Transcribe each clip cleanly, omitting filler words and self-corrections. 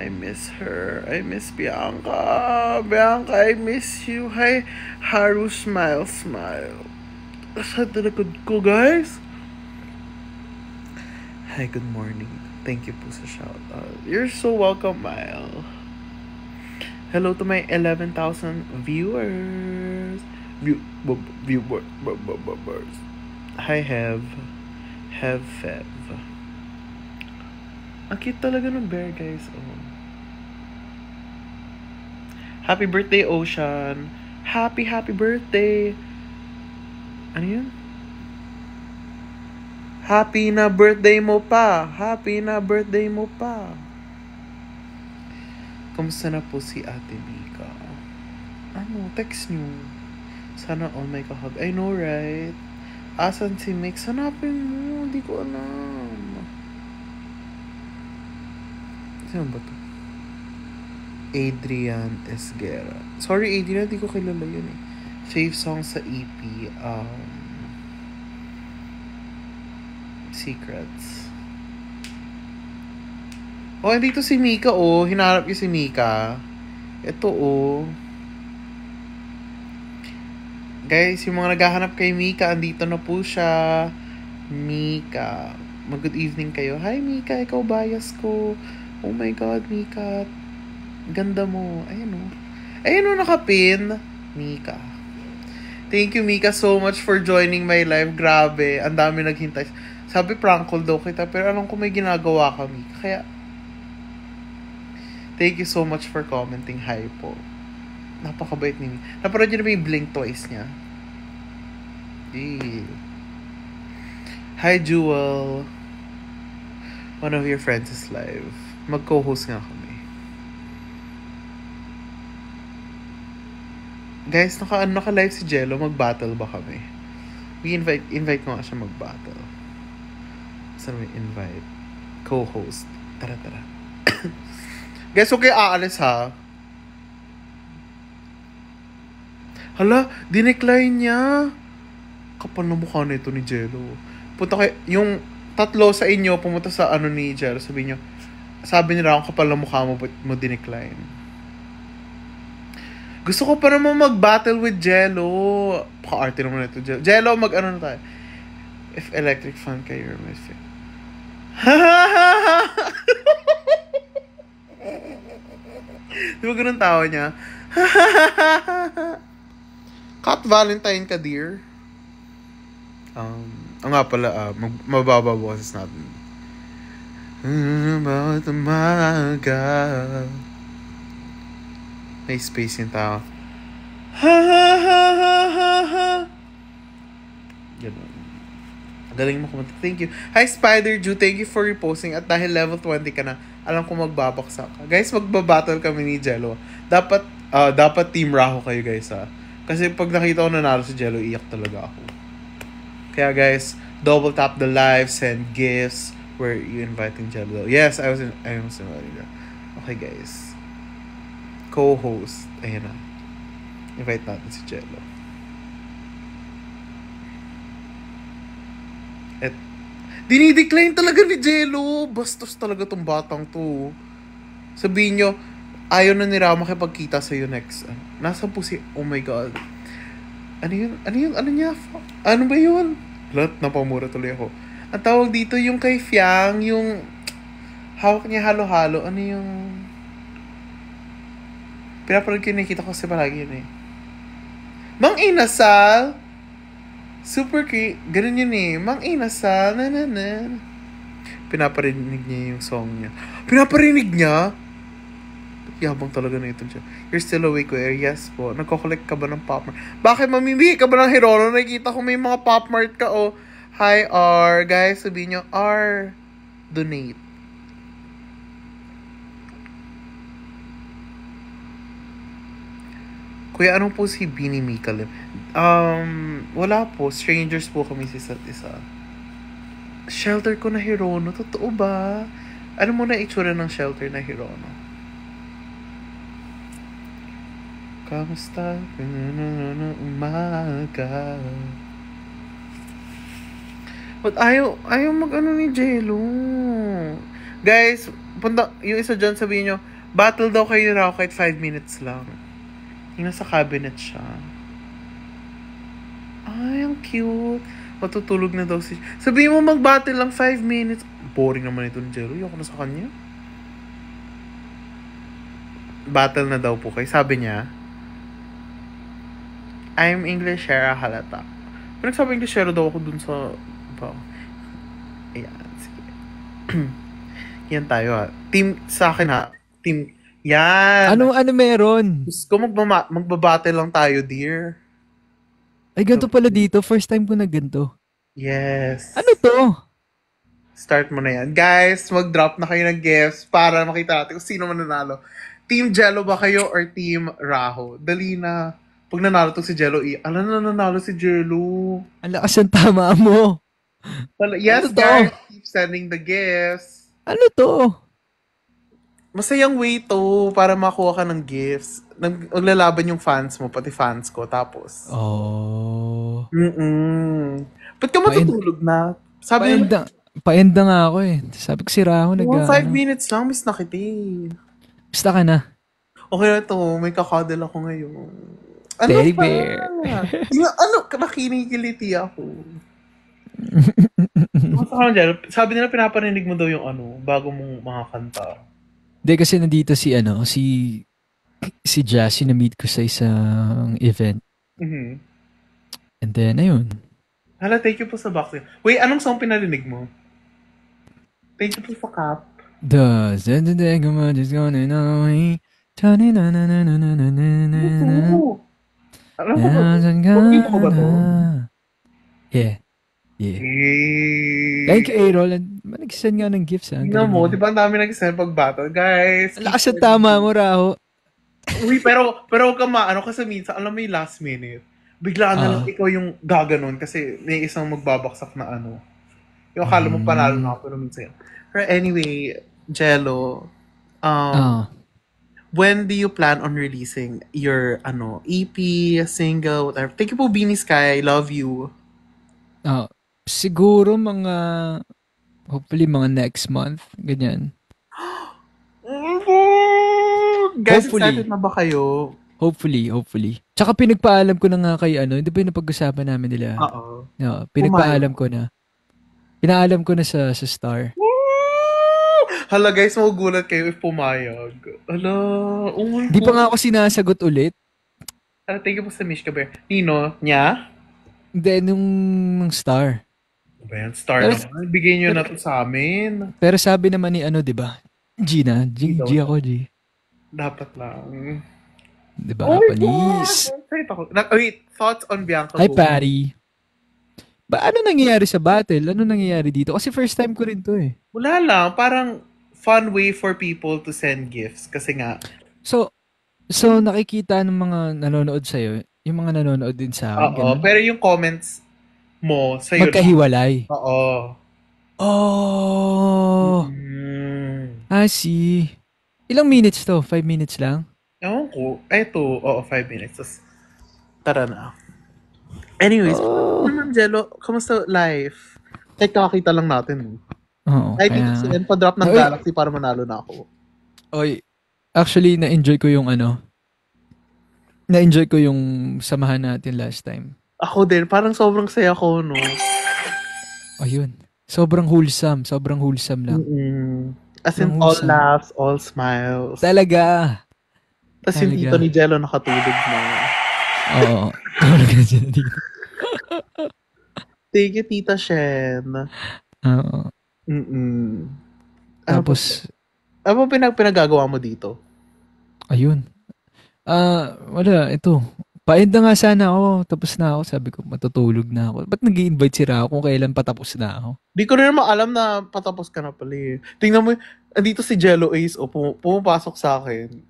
I miss her. I miss Bianca. Bianca, I miss you. Hi, Haru, smile, smile. Sa likod ko, guys. Hi, good morning. Thank you po sa shoutout. You're so welcome, Mile. Hello to my 11,000 viewers. Viewers. Hi, Hev. Fev. Ang cute talaga ng bear, guys. Oh. Happy birthday, Ocean. Happy birthday. Ano yun? Happy na birthday mo pa. Happy na birthday mo pa. Kamusta na po si Ate Mika? Ano? Text nyo. Sana all may kahag. I know, right? Asan si Mix? Hanapin mo. Hindi ko alam. Sino ba to? Adrian Esguera. Sorry, Adrian. Hindi ko kilala yun eh. Fave song sa EP. Secrets. Oh, dito si Mika, oh. Hinarap yung si Mika. Ito, oh. Guys, yung mga naghahanap kay Mika, andito na po siya. Mika. Mag-good evening kayo. Hi, Mika. Ikaw bias ko. Oh my God, Mika. Ganda mo. Ayan, oh. Ayan, oh, nakapin. Mika. Thank you, Mika, so much for joining my live. Grabe. Ang dami naghintay. Sabi, prank call daw kita. Pero alam ko may ginagawa ka, Mika. Kaya, thank you so much for commenting. Hi po. Napakabait ni Mika. Naparad nyo na ba yung Blink Twice niya? Yeah. Hi, Jewel. One of your friends is live. Mag-co-host nga kami. Guys, naka-live si Jello. Mag-battle ba kami? Invite ko nga siya mag-battle. Saan may invite? Co-host. Tara. Guys, okay, aalis ha. Hala, dinecline niya. Kapal na mukha na ito ni Jello. Punta kayo, yung tatlo sa inyo, pumunta sa ano ni Jello. Sabi nila akong kapal na mukha mo, mo dinecline. Gusto ko pa naman mag-battle with Jello. Paka-arte naman ito, Jello. Jello, mag-ano na tayo. If electric fan kayo, you're my fan. Di ba ganun tawa niya? Kat Valentine ka, dear. Nga pala, mababa boses natin. Bawat umaga. May space yung tao. Ganun. Galing mo kumanta. Thank you. Hi, Spider Jew. Thank you for reposting. At dahil level 20 ka na, alam ko magbabaksak ka. Guys, magbabattle kami ni Jello. Dapat Team Raho kayo, guys, ha. Kasi pag nakita ko nanalo si Jello, iyak talaga ako. Kaya, guys, double tap the live, send gifts. Were you inviting Jello? Yes, I was inviting her. Okay, guys. Co-host. Ayan na. Invite natin si Jello. Dinidecline talaga ni Jello. Bastos talaga tong batang to. Sabihin nyo, ayaw na ni Rama makipagkita sa'yo next. Nasaan po si... Oh my God. Ano yun? Ano niya? Ano ba yun? Lahat, napamura tuloy ako. Ang tawag dito yung kay Fiang, yung hawak niya halo-halo. Ano yung... Pinapanood ko yung nakita ko kasi palagi yun eh. Mang Inasal! Super cute. Ganun yun eh. Mang Inasal. Na. Pinaparinig niya yung song niya. Pinaparinig niya? Yabang talaga na ito dyan. You're still awake, Kuya? Yes po. Nagko-collect ka ba ng Pop Mart? Bakit mamimili ka ba ng Hirono? Nakikita ko may mga Pop Mart ka, oh. Hi, R. Guys, sabihin nyo, R. Donate. Kuya, anong po si Beanie Mika Lim? Wala po. Strangers po kami sa isa't isa. Shelter ko na Hirono. Totoo ba? Ano mo na itsura ng shelter na Hirono? Kamusta? Umaga. But ayaw mag-ano ni Jello. Guys, punta, yung isa dyan sabihin nyo, battle daw kayo raw kahit 5 minutes lang. Yung nasa cabinet siya. Ay, ang cute. Matutulog na daw si... Sabihin mo mag-battle lang 5 minutes. Boring naman ito ni Jero. Ayoko na sa kanya. Battle na daw po kayo. Sabi niya, I'm Englishera halata. Kung nagsabi Englishera daw ako dun sa... Ayan, sige. Yan tayo ha. Team sa akin ha. Team... Yan! Ano meron? Gusto ko magbabattle lang tayo, dear. Ay, ganito pala dito. First time ko na ganito. Yes. Ano to? Start mo na yan. Guys, mag-drop na kayo ng gifts para makita natin kung sino mananalo. Team Jello ba kayo or Team Raho? Dali na. Pag nanalo to si Jello, alam na nanalo si Jello. Ang lakas ang tama mo. Yes, Ano to? guys. Keep sending the gifts. Ano to? Masayang way to para makuha ka ng gifts. Naglalaban yung fans mo, pati fans ko. Tapos, Oh. ba't ka matutulog na? Sabi Paenda nga ako eh. Sabi ko si Raho nag... 5 minutes lang, miss na kita eh. Basta ka na. Okay na to, may kakadal ako ngayon. Ano Teddy pa? bear. Nakinikiliti ako. Sabi nila pinaparinig mo daw yung bago mong mga kanta. Hindi kasi nandito si Jassy na meet ko sa isang event. Mm-hmm. And then, ayun. Hala, thank you po sa boxing. Wait, anong song pinarinig mo? Thank you po sa cap. Just gonna know me. Alam ko ba to? Yeah. Thank you, Aaron. Nag-send nga ng gifts. Tingnan mo, di ba ang dami nag-send pag-battle? Guys, lakas ang tama mo, Raho. Uy, pero huwag ka kasi minsan, alam mo yung last minute, bigla na lang ikaw yung gaganon kasi may isang magbabaksak na yung akala mo panalo na ako, pero minsan. Pero anyway, Jello, when do you plan on releasing your EP, single, whatever? Thank you po, Beanie Sky. Love you. Siguro hopefully mga next month, ganyan. Guys, excited na ba kayo? Hopefully. Tsaka pinagpaalam ko na nga kay hindi ba yung napag-usapan namin nila? Oo. Pinagpaalam ko na. Pinaalam ko na sa Star. Hala guys, magugulat kayo if pumayag. Hala, oh my God. Di pa nga ako sinasagot ulit. Thank you po sa Mishka Bear. Nino, niya? Hindi, nung Star. Ba yan? Star naman. Bigay nyo na to sa amin. Pero sabi naman ni Di ba? G ako, G. Dapat lang. Di ba, Panis? Wait, thoughts on Bianca? Hi, Patty. Ano nangyayari sa battle? Ano nangyayari dito? Kasi first time ko rin to eh. Wala lang. Parang fun way for people to send gifts. Kasi nga. So nakikita ng mga nanonood sa'yo, yung mga nanonood din sa akin. Oo, pero yung comments mo sa'yo. Magkahiwalay. Oo. Oh. I see. Ilang minutes to? 5 minutes lang? Ewan ko. Eto, 5 minutes. Tapos, tara na. Anyways, naman, Jello, kamusta life? Kakakita lang natin. Oo. I think kasi pa-drop ng Galaxy para manalo na ako. Oy, actually, na-enjoy ko yung na-enjoy ko yung samahan natin last time. Ako din. Parang sobrang saya ko, no? Ayun. Sobrang wholesome lang. As in, all laughs, all smiles. Talaga. Tapos yung tito ni Jello nakatulog na. Oo. Talaga siya dito. Thank you, Tita Shen. Oo. Tapos, ano ba pinagagawa mo dito? Ayun. Wala. Ito. Paend na nga sana ako. Tapos na ako. Sabi ko, matutulog na ako. Ba't nag-i-invite si Rao kung kailan patapos na ako? Di ko rin alam na patapos ka na pala eh. Tingnan mo, andito si Jello Ace pumapasok sa akin.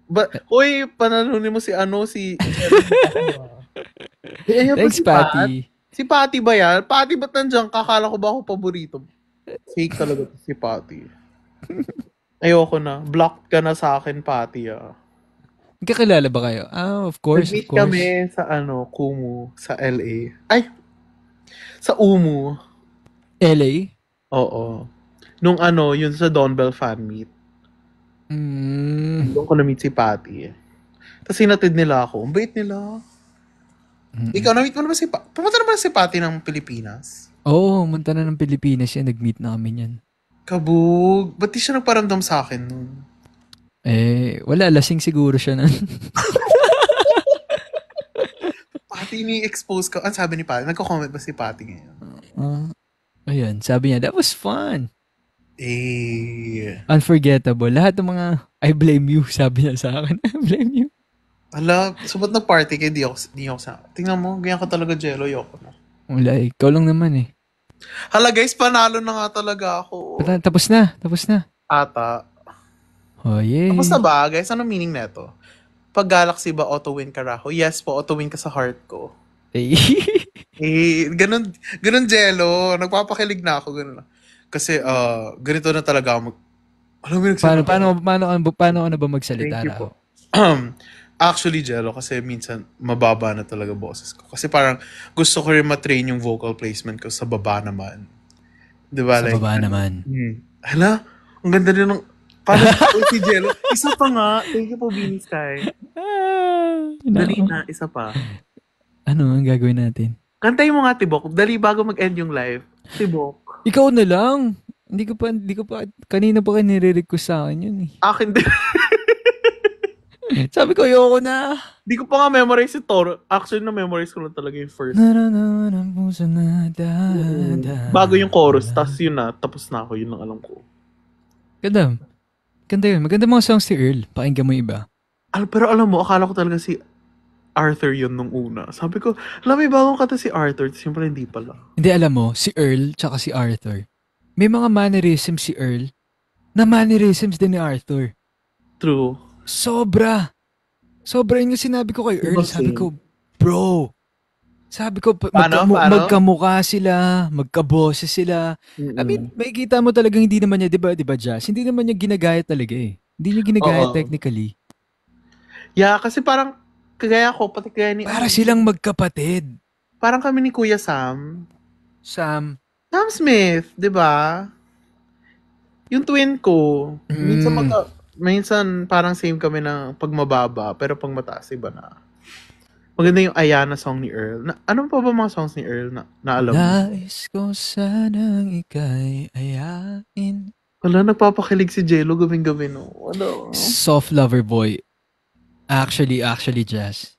Uy, panalunin mo si Thanks, Patty. Si Patty ba yan? Patty ba't nandiyan? Kakala ko ba ako paborito? Fake talaga si Patty. Ayoko na. Blocked ka na sa akin, Patty Nagkakilala ba kayo? Of course. Nag-meet kami sa Kumu, sa LA. Ay! Sa Umu. LA? Oo. Nung yun sa Don Bell fan meet. Mm. Doon ko na-meet si Patty. Tapos hinatid nila ako. Ang bait nila. Ikaw, na-meet mo na ba si Patty? Pumunta na ba si Patty ng Pilipinas? Oo, munta na ng Pilipinas yan. Nag-meet na kami yan. Kabog. Ba't di siya nagparamdam sa akin nun? Wala. Lasing siguro siya nun. Patty, ni-expose ka. Ang sabi ni Patty, nagko-comment ba si Patty ngayon? Ayun, sabi niya, that was fun. Unforgettable. Lahat ng mga, I blame you, sabi niya sa akin. I blame you. Ala, so ba't nag-party kayo? Di ako sa... Tingnan mo, ganyan ka talaga, Jello. Yoko na. Wala ikaw lang naman eh. Hala guys, panalo na nga talaga ako. Tapos na. Ata. Oh, yay. Tapos na ba, guys? Anong meaning neto? Pag Galaxy ba, auto-win ka raho? Yes po, auto-win ka sa heart ko. Ganun, Jello. Nagpapakilig na ako, ganun. Kasi, ganito na talaga ako alam mo yung paano ba magsalita? Thank you po. Actually, Jello, kasi minsan mababa na talaga boses ko. Kasi parang gusto ko rin matrain yung vocal placement ko sa baba naman. Diba? Sa baba naman. Hala, ang ganda rin ng... Paano si Jello? Isa pa nga. Thank you po, Beanie Sky. Dali na, isa pa. Ano ang gagawin natin? Kantayin mo nga, Tibok. Dali bago mag-end yung live. Tibok. Ikaw na lang. Hindi ko pa, kanina pa kayo nire-request sa akin yun eh. Akin din. Sabi ko, ayoko na. Di ko pa nga memorize si Toro. Actually, na-memorize ko lang talaga yung first. Bago yung chorus, tas yun na. Tapos na ako, yun ang alam ko. Ganda yun. Maganda mga songs si Earl. Pakinggan mo iba. Pero alam mo, akala ko talaga si Arthur yun nung una. Sabi ko, may bagong kata si Arthur. Tapos yung pala, hindi pala. Hindi, alam mo, si Earl tsaka si Arthur. May mga mannerisms si Earl na mannerisms din ni Arthur. True. Sobra yun yung sinabi ko kay Earl. Sabi ko, bro. Sabi ko, magkamukha sila, magkaboses sila. I mean, may kita mo talagang hindi naman niya, di ba, Jazz? Hindi naman niya ginagaya talaga eh. Hindi niya ginagaya technically. Yeah, kasi parang, kagaya ko, pati kaya ni... Para silang magkapatid. Parang kami ni Kuya Sam. Sam Smith, di ba? Yung twin ko, minsan parang same kami ng pagmababa, pero pag mataas, iba na. Maganda yung Ayana song ni Earl. Ano pa ba mga songs ni Earl na alam mo? Nais ko sanang ika'y ayain. Wala, nagpapakilig si Jello gawin-gabi, no? Ano? Soft Lover Boy. Actually, Jazz.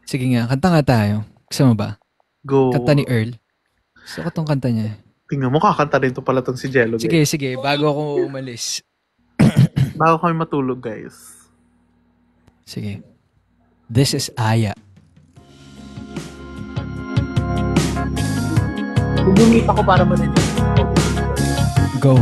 Sige nga, kanta nga tayo. Gusto mo ba? Go. Kanta ni Earl. Gusto ko tong kanta niya. Tingnan mo, kakanta rin to pala tong si Jello. Sige. Bago ako umalis. Bago kami matulog, guys. Sige. This is Aya. Bumimit ako para marinig. Go.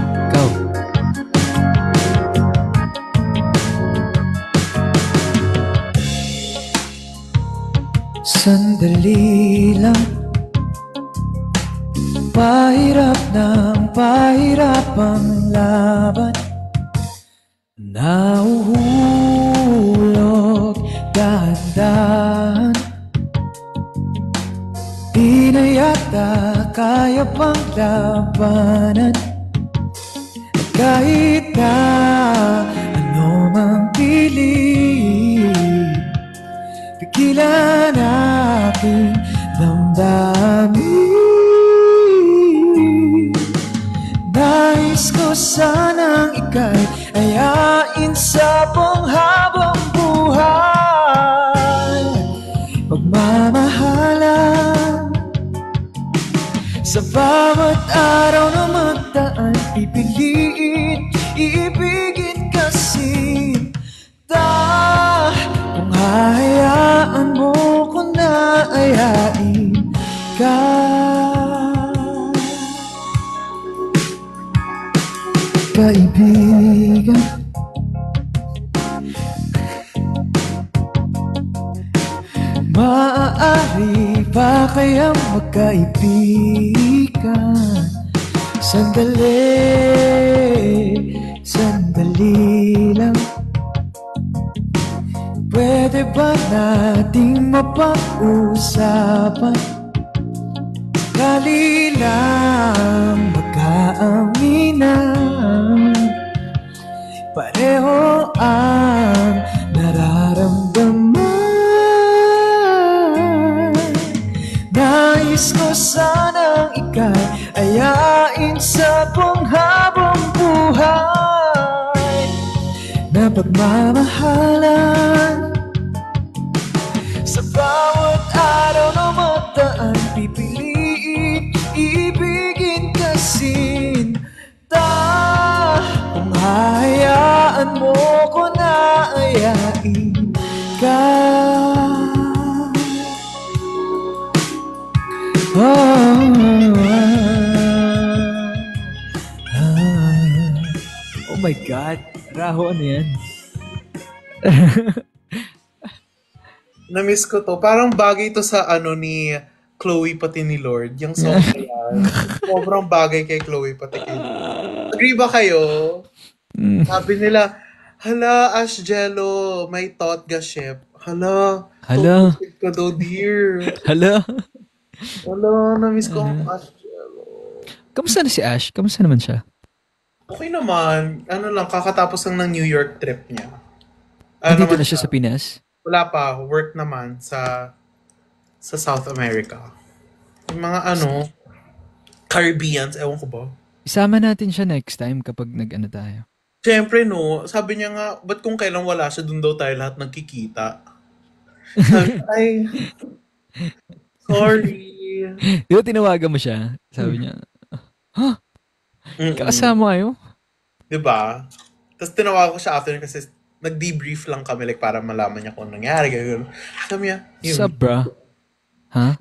Sandali lang, pahirap ang laban. Nahuhulog dahan-dahan. Di na yata kaya pang labanan. Kahit na ano mang pili, pigilan aking damdamin. Nais ko sanang ika'y ayain sa panghabang buhay. Pagmamahalan sa bawat araw na magdaan, pipiliin, iibigin kasi kung hahayaan mo ko na ayain ka. Kaibigan, maaari ba kayang magkaibigan? Sandali lang. Pwede ba nating mapag-usapan? Sakali lang magkaaminan, pareho ang nararamdaman. Nais ko sanang ika'y ayain sa panghabang buhay na pagmamahalan. Sa bawat araw na mataan, pipiliin, ibigin kasinta. Kung hahayaan mo ko na ayain ka. Oh my God. Raho, ano yan? Na-miss ko to. Parang bagay to sa ni Chloe pati ni Lord. Yung song na yan. Sobrang bagay kay Chloe pati kay Lord. Agree ba kayo? Sabi nila, hala, Ash Jello, may thought ga ship. Hala. Hala. Ka daw, dear. Hala. Hala, na-miss ko ang Ash Jello. Kamusta na si Ash? Kamusta naman siya? Okay naman. Kakatapos lang ng New York trip niya. Dito na siya sa Pinas? Wala pa. Work naman sa South America. Yung mga Caribbeans, ewan ko ba? Isama natin siya next time kapag nag-ano tayo. Siyempre, no. Sabi niya nga, ba't kung kailan wala siya, dun daw tayo lahat nagkikita. Sabi, ay, sorry. Di ba tinawagan mo siya? Sabi niya, huh? Kakasama kayo? Diba? Tapos tinawagan ko siya after kasi nag-debrief lang kami like para malaman niya kung nangyari. Gano'n. Sabi niya, yun. What's up, bro? Huh?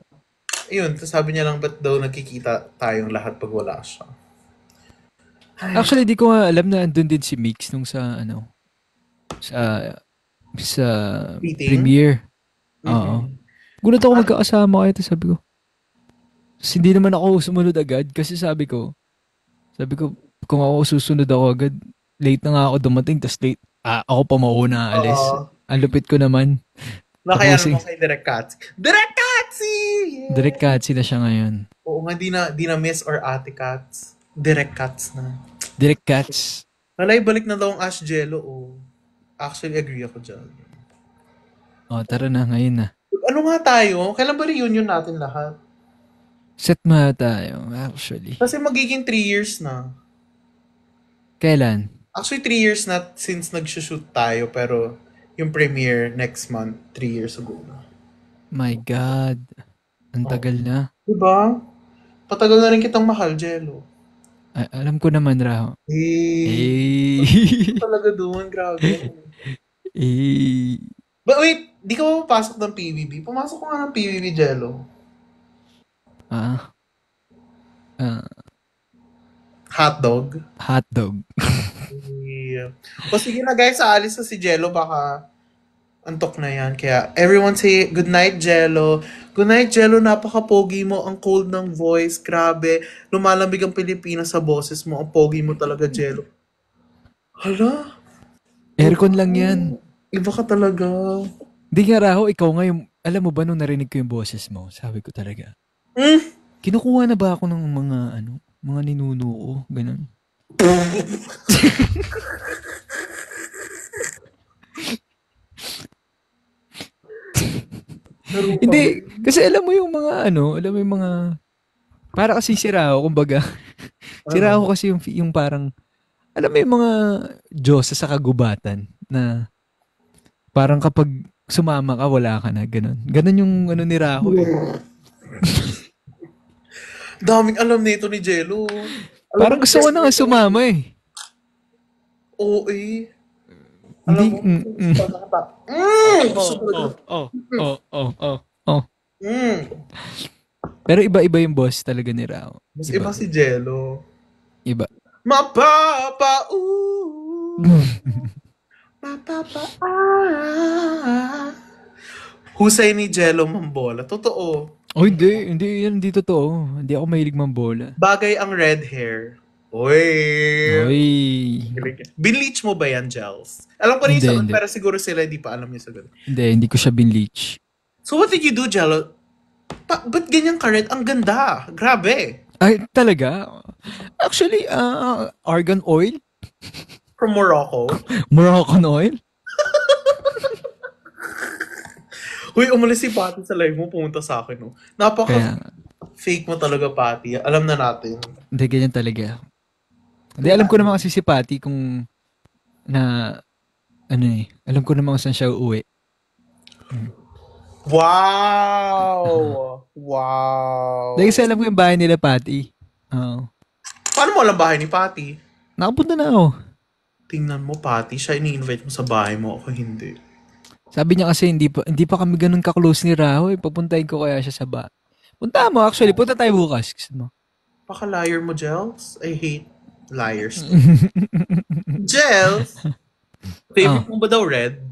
Yun. Tapos sabi niya lang, ba't daw nagkikita tayong lahat pag wala siya? Ay. Actually, di ko nga alam na andun din si Mix nung sa premiere. Oo. Gulat ako magkakasama kayo. Tapos sabi ko, hindi naman ako sumunod agad kasi sabi ko, kung ako susunod ako agad, late na nga ako dumating, tas late, ako pa mauna alis. Ang lupit ko naman. Kaya naman kay Direk Katsi. Direk Katsi! Yeah. Direk Katsi na siya ngayon. Oo nga, di na Miss or Ate Kats. Direk Kats na. Direk Kats. Walay, balik na daw ang Ash Jello. Actually, agree ako dyan. Tara na, ngayon na. Ano nga tayo? Kailan ba reunion natin lahat? Set ma tayo, actually. Kasi magiging 3 years na. Kailan? Actually, 3 years na since nag-shoot tayo, pero yung premiere next month, 3 years ago na. My God. Ang tagal na. Diba? Patagal na rin kitang mahal, Jello. Alam ko naman, Raho. Talaga doon, grabe. But wait, di ka ba papasok ng PBB? Pumasok ko nga ng PBB, Jello. Hotdog? Hotdog. Yeah. O sige na guys, aalis na si Jello, baka antok na yan. Kaya everyone say good night, Jello. Good night, Jello. Napaka-pogi mo. Ang cold ng voice. Grabe. Lumalamig ang Pilipinas sa boses mo. Ang pogi mo talaga, Jello. Hala? Aircon lang yan. Iba ka talaga. Di nga, Raho, ikaw nga yung, alam mo ba nung narinig ko yung boses mo? Sabi ko talaga. Kinukuha na ba ako ng mga ninuno ko? Ganun. Hindi, kasi alam mo yung mga para kasi si Raho, kumbaga. Si Raho kasi yung parang, alam mo yung mga Diyosa sa kagubatan na parang kapag sumama ka, wala ka na, ganun. Ganun yung ni Raho eh. Daming alam nito ni Jello. Parang gusto ko na nga sumama eh. Oo eh. Hindi. Pero iba-iba yung boss talaga ni Rao. Mas iba si Jello. Iba. Husay ni Jello mambola. Totoo. Oh, hindi totoo. Hindi ako mahilig mambola. Bagay ang red hair. Oy. Binleach mo ba yan, Gels? Alam ko rin yung sagot, pero siguro sila hindi pa alam yung sagot. Hindi ko siya binleach. So what did you do, Jello? Ba't ganyan ka red? Ang ganda. Grabe. Ay, talaga? Actually, argan oil. From Morocco. Moroccan oil? Uy, umalis si Patty sa live mo, pumunta sa akin, no? Fake mo talaga, Patty. Alam na natin. Hindi, ganyan talaga. Hindi, alam ko naman kasi si Patty kung alam ko naman kung saan siya uuwi. Wow! Wow! Dahil kasi alam ko yung bahay nila, Patty. Paano mo alam bahay ni Patty? Nakapunta na ako. Tingnan mo, Patty. Siya ini-invite mo sa bahay mo. Ako hindi. Sabi niya kasi hindi pa kami ganun ka-close ni Raho. Papuntahin ko kaya siya sa bahay. Punta mo, actually. Punta tayo bukas. Paka-liar mo, Gels. I hate liars. Gels! Favorite mo ba daw red?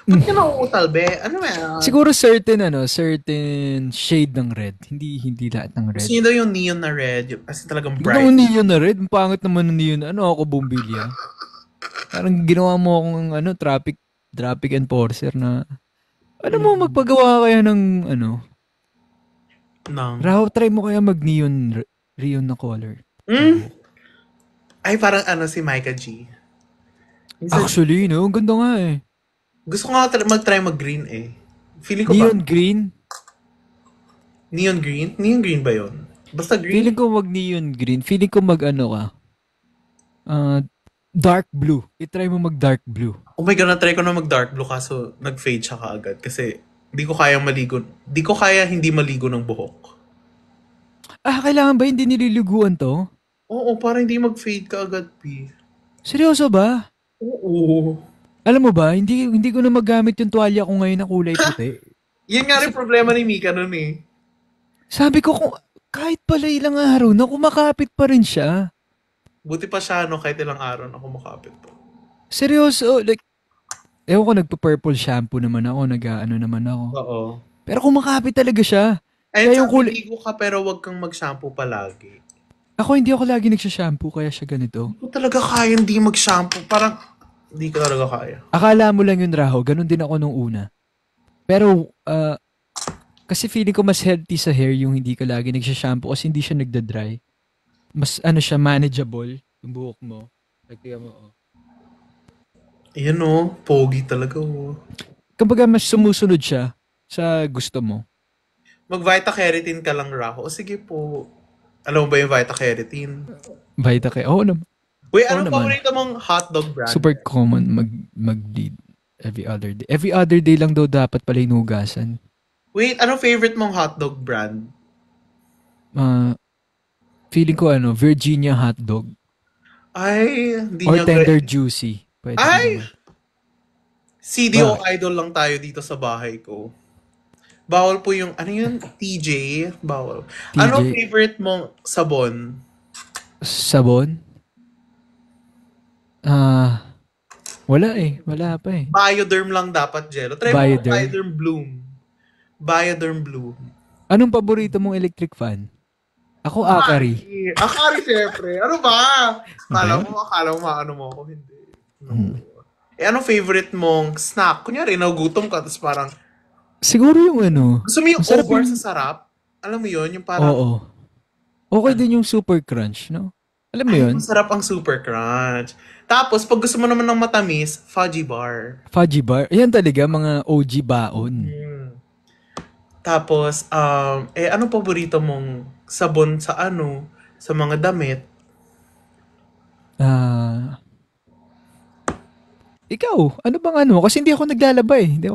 Ba't ka nauutal, be? Ano ba? Siguro certain shade ng red. Hindi lahat ng red. Gusto niyo daw yung neon na red. Kasi talagang bright. Hindi neon na red. Pangit naman ng neon. Ano ako, bumbilya? Parang ginawa mo akong traffic enforcer na mo, magpagawa kaya ng Raho, try mo kaya mag-neon na color. Ay, parang si Micah G. Actually, no? Ang ganda nga eh. Gusto ko nga mag-try mag-green eh. Feeling ko neon green? Neon green? Neon green ba yun? Basta green? Feeling ko mag-neon green. Feeling ko dark blue. I-try mo mag-dark blue. Oh my God, na-try ko na mag-dark blue kaso nag-fade siya kaagad. Kasi hindi ko kaya hindi maligo ng buhok. Kailangan ba hindi nililiguan to? Oo, para hindi mag-fade kaagad, P. Seryoso ba? Oo. Alam mo ba, hindi ko na magamit yung tuwalya ko ngayon na kulay puti. Yan nga rin problema ni Mika nun eh. Sabi ko, kahit pala ilang araw na kumakapit pa rin siya. Buti pa siya, kahit ilang araw na kumakapit pa. Seryoso, ewan ko, nagpa-purple shampoo naman ako, naman ako. Oo. Pero kumakapit talaga siya. Kaya yung ligo ka pero wag kang mag-shampoo palagi. Hindi ako lagi nagsha-shampoo kaya siya ganito. Hindi ko talaga kaya hindi mag-shampoo. Parang hindi ko talaga kaya. Akala mo lang yun, Raho. Ganun din ako nung una. Pero, kasi feeling ko mas healthy sa hair yung hindi ka lagi nagsha-shampoo kasi hindi siya nagda-dry. Mas siya manageable yung buhok mo. Tignan mo, Ayan pogi talaga Kumbaga mas sumusunod siya sa gusto mo. Mag-Vita-Keratin ka lang, Raho. O sige po. Alam mo ba yung Vita-Keratin? Vita-Keratin? Oo naman. Wait, anong paborito mong hotdog brand? Super common mag-bleed every other day. Every other day lang daw dapat pala inugasan. Wait, anong favorite mong hotdog brand? Feeling ko Virginia hotdog. Ay, hindi or tender juicy. Pwede ay! CDO idol lang tayo dito sa bahay ko. Bawal po yung, TJ? Bawal. TJ. Anong favorite mong sabon? Sabon? Wala eh. Wala pa eh. Bioderm lang dapat, Jello. Try mo Bioderm Bloom. Bioderm Bloom. Anong paborito mong electric fan? Ako, Akari. Akari, syempre. Ano ba? Akala mo maano mo ako. Hindi. No. Anong favorite mong snack? Kunyari, nagugutom ka, tapos parang, siguro yung gusto mo yung over sa sarap? Alam mo yun? Yung parang... Oo. Okay din yung super crunch, no? Alam mo yun? Masarap ang super crunch. Tapos, pag gusto mo naman ng matamis, fudgy bar. Fudgy bar? Ayan talaga, mga OG baon. Tapos, anong paborito mong sabon sa sa mga damit? Ikaw, ano bang Kasi hindi ako naglalaba eh. Hindi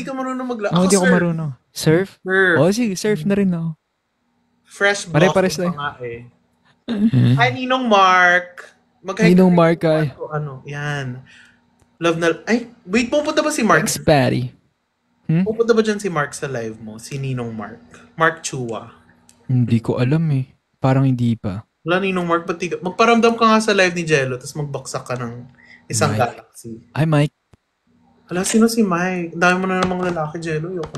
ka marunong maglaba. Hindi ako marunong. Surf? Sige, surf na rin ako. Fresh Pare-pares na nga eh. Hi, Ninong Mark. Ninong Mark ay. Yan. Love na... Ay, wait, pupunta ba si Mark? Thanks, Patty. Pupunta ba dyan si Mark sa live mo? Si Ninong Mark. Mark Chua. Hindi ko alam eh. Parang hindi pa. Wala, Ninong Mark. Magparamdam ka nga sa live ni Jello tapos magbaksak ka ng isang Mike. galaxy. Hi, Mike. Wala, sino si Mike? Dami mo na namang lalaki, Jello. Yoko.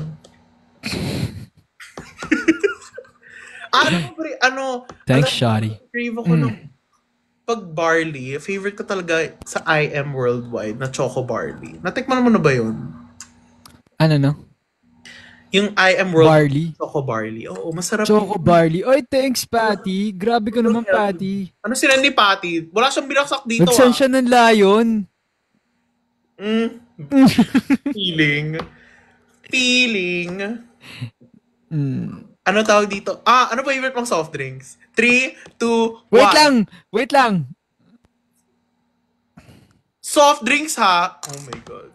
Thanks, Shotty. Crave ako ng pag barley. Favorite ko talaga sa I Am Worldwide na choco barley. Natikman mo na ba yun? Ano? Yung I Am World Barley. Choco Barley. Oo, masarap. Choco Barley. Oy, thanks, Patty. Grabe ka naman, Patty. Ano sila ni Patty? Wala siyang binaksak dito, Nagsan siya ng lion. Feeling. Ano tawag dito? Ano favorite mong soft drinks? 3, 2, 1. Wait lang. Soft drinks, ha? Oh my God.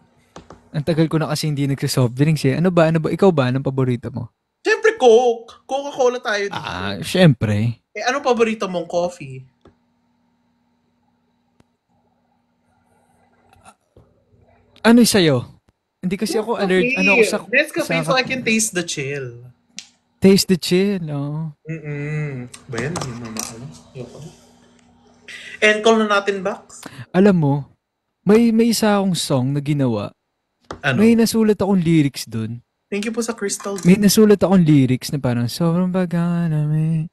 Ang tagal ko na kasi hindi nagsa-soft drinks eh. Ano ba? Ikaw ba? Anong paborito mo? Siyempre, Coke. Coca-Cola tayo dito. Siyempre. Anong paborito mong coffee? Ano sa'yo? Hindi kasi ako allergic. Ano ako sa... Nescafe so I can taste the chill. Taste the chill, no? Ba yan? Hindi mo maano. And call na natin, Bax. Alam mo, may isa akong song na ginawa. Ano? May nasulat akong lyrics dun. Thank you po sa Crystal. May nasulat akong lyrics na parang sobrang pagkakalami.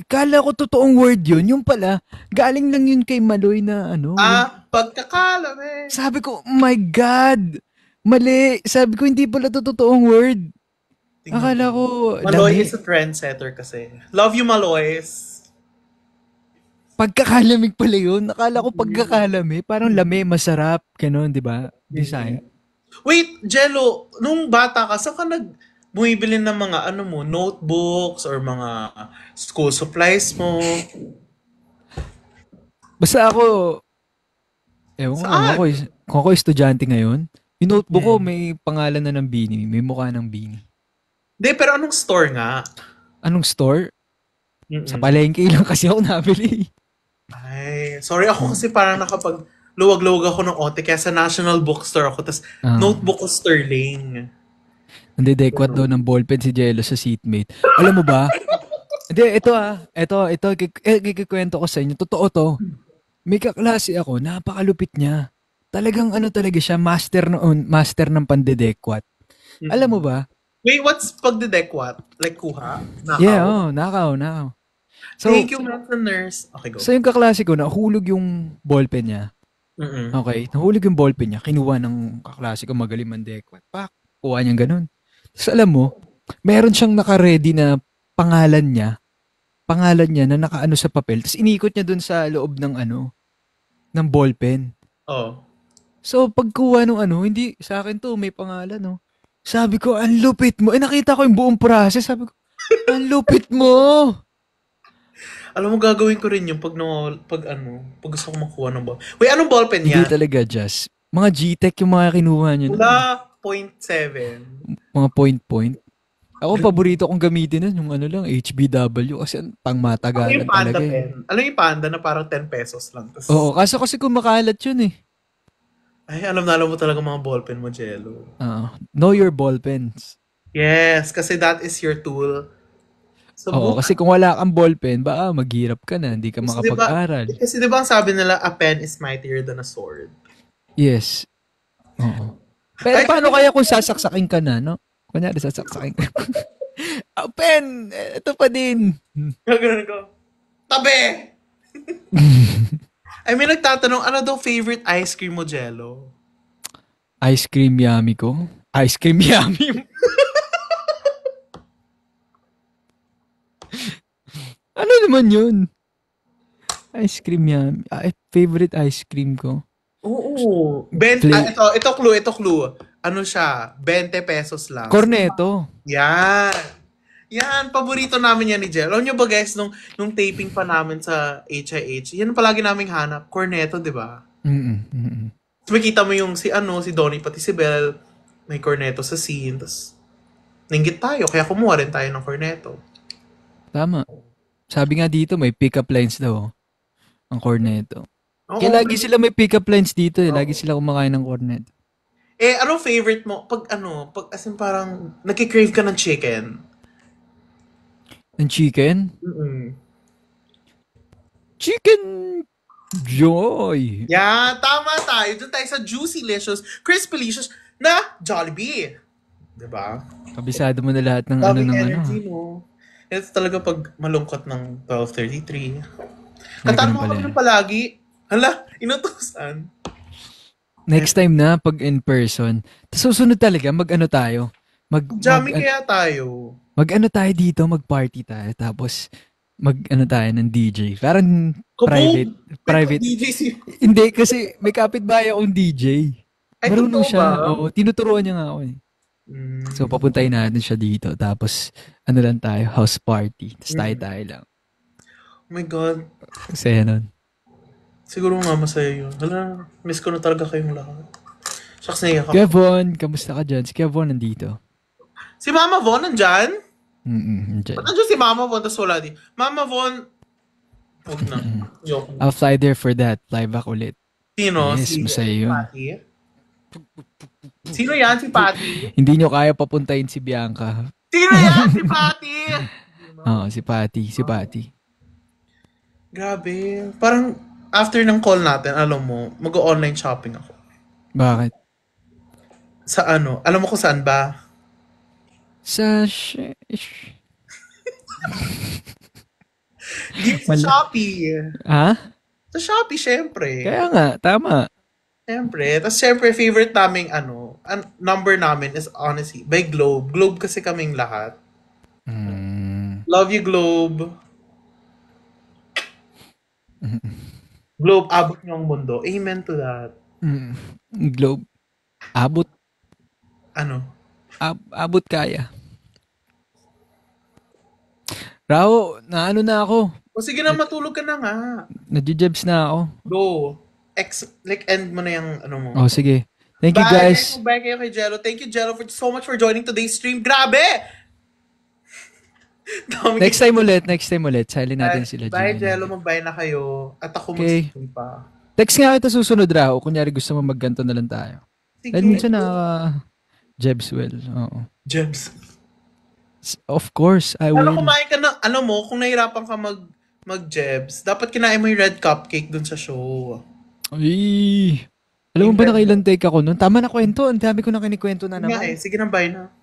Kala ko totoong word yun. Yung pala, galing lang yun kay Maloy na ano. Pagkakalami. Sabi ko, oh my God. Mali. Sabi ko, hindi pala totoong word. Akala ko, Maloy is a trendsetter kasi. Love you, Maloys. Pagkakalamig pala yun. Akala ko pagkakalami. Parang lami, masarap. Ganon, di ba? Bisaya. Wait, Jello, nung bata ka, saan ka bumibili ng mga notebooks or mga school supplies mo? Basta ako, kung ako estudyante ngayon, yung notebook ko may pangalan na ng Bini. May mukha ng Bini. Hindi, pero anong store nga? Anong store? Sa palengke lang kasi ako nabili. Ay, sorry ako kasi parang luwag-luwag ako ng ote kaya sa National Bookstore ako tas notebook ko Sterling. Hindi, dekwat daw ng ballpen si Jello sa seatmate. Alam mo ba? Hindi, ito, kikikwento ko sa inyo. Totoo to. May kaklase ako, napakalupit niya. Talagang talaga siya, master ng pandedekwat. Alam mo ba? Wait, what's pagdedekwat? Like kuha? Nakaw? Yeah, nakaw. So, thank you, nurse. Okay, go. So yung kaklase ko, nahulog yung ballpen niya. Okay, nahulog yung ballpen niya. Kinuha ng kaklase ko, magaling mandekwat. Kuha niyang ganun. Tapos alam mo, meron siyang naka-ready na pangalan niya na nakaano sa papel. Tapos inikot niya dun sa loob ng ng ballpen. Oh. So pagkuha ng hindi, sa akin to, may pangalan, no? Sabi ko, ang lupit mo. Nakita ko yung buong process. Sabi ko, ang lupit mo. Alam mo, gagawin ko rin yung pag gusto ko makuha ng ball. Wait, anong ballpen yan? Hindi talaga, Jazz. Mga G-Tech yung mga kinuha niya. Wala, 0.7. Mga point. Ako, paborito kong gamitin nun, yung lang, HBW. Kasi pang matagalan yung Panda talaga. Pen? Alam yung Panda na parang 10 pesos lang. Tas, oo, kasi kumakalat yun eh. Ay, alam mo talaga mga ballpen mo, Jello. Know your ballpens. Yes, kasi that is your tool. Oo, kasi kung wala kang ballpen, maghirap ka na, hindi ka makapag-aral. Kasi diba ang sabi nila, a pen is mightier than a sword? Yes. Oo. Pero paano kaya kung sasaksakin ka na, no? Kunyari, sasaksakin ka. Pen! Ito pa din. Gagawin ko. Tabi! I mean, nagtatanong, ano daw favorite ice cream mo, Jello? Ice cream yummy ko? Ice cream yummy? Ano naman yun? Ice cream yummy. Favorite ice cream ko? Oo. Ito clue. Ano siya? 20 pesos lang. Cornetto. Yan, paborito namin yan ni Jel. Alam nyo ba guys, nung taping pa namin sa HIH, yan palagi naming hanap. Cornetto, di ba? So, makita mo yung si Donnie, pati si Belle, may cornetto sa scene. Tapos, ninggit tayo. Kaya kumuha rin tayo ng cornetto. Tama. Sabi nga dito, may pick-up lines daw. Ang cornetto. Kaya lagi sila may pick-up lines dito. Lagi sila kumakain ng cornetto. Anong favorite mo? Pag as in parang, nagkikrave ka ng chicken. Ng chicken? Chicken Joy. Yeah, tama tayo. Doon tayo sa Juicylicious, Crispylicious na Jollibee. Diba? Kabisado mo na lahat ng energy mo. Ito talaga pag malungkot ng 12:33. Kataan mo kami palagi. Hala, inutusan. Next time na, pag in person. Tapos susunod talaga, mag-ano tayo? Jamming kaya tayo. Mag-ano tayo dito, mag-party tayo. Tapos, mag-ano tayo ng DJ. Parang private. DJ si... Hindi, kasi may kapitbahay akong DJ. Ay, marunong siya. ba? Oo, tinuturuan niya nga ako eh. So, papuntahin natin siya dito. Tapos, ano lang tayo, house party. Tapos tayo lang. Oh my God. Masaya nun. Siguro nga masaya yun. Hala, miss ko na talaga kayong lahat. Shucks, naiyak ako. Kuya Von, kamusta ka dyan? Si Kuya Von nandito. Si Mama Von nandyan? Nandyan. Ba't nandyan si Mama Von tas wala din? Mama Von, huwag na. I'll fly there for that. Fly back ulit. Sino? Yes, masaya yun. Patty? Sino yan? Si Patty? Hindi nyo kaya papuntahin si Bianca. Sino yan? Si Patty? Oo, si Patty. Grabe. Parang after ng call natin, alam mo, mag-online shopping ako. Bakit? Sa ano? Alam mo kung saan ba? Sa Shopee. Ha? Sa Shopee, syempre. Kaya nga, tama. Syempre. Tapos syempre, favorite naming number namin is honestly, by Globe. Globe kasi kaming lahat. Love you, Globe. Globe, abot niyo ang mundo. Amen to that. Globe. Abot. Ano? Abot kaya. Rao, naano na ako. O sige na, matulog ka na nga. Nadjejebs na ako. Go. End mo na yung ano mo. Oh, sige. Thank you guys. Bye kayo kay Jello. Thank you, Jello, so much for joining today's stream. Grabe! Next time ulit. Silent natin sila. Bye, Jello. Mag-bye na kayo. At ako mag-stream pa. Text nga kita susunod, Rao. Kunyari gusto mo magganto na lang tayo. Sige. Dahil minsan Jebs well. Oo. Jebs. Of course, I will. Kumain ka na, kung nahirapan ka mag-Jebs, dapat kinain mo yung red cupcake dun sa show. Ay. Alam mo ba nakailan take ako nun? Tama na kwento. Ang dami ko na kinikwento na naman. Sige na, bye na.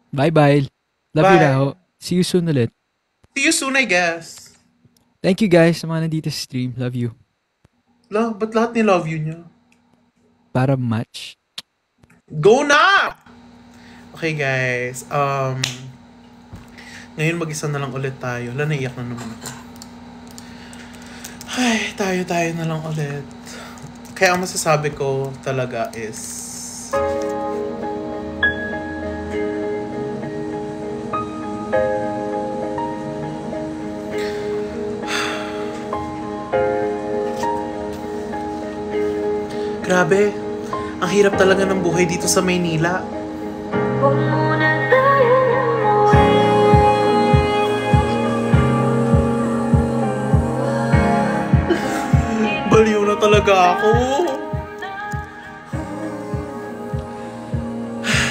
Bye-bye. Love you, Rao. See you soon ulit. See you soon, I guess. Thank you guys sa mga nandito sa stream. Love you. Ba't lahat ni love you niya? Para match. Go na! Okay, guys. Ngayon mag-isa na lang ulit tayo. Naiyak na naman ako. Ay, tayo na lang ulit. Kaya ang masasabi ko talaga is... Grabe, ang hirap talaga ng buhay dito sa Maynila. Baliw na talaga ako.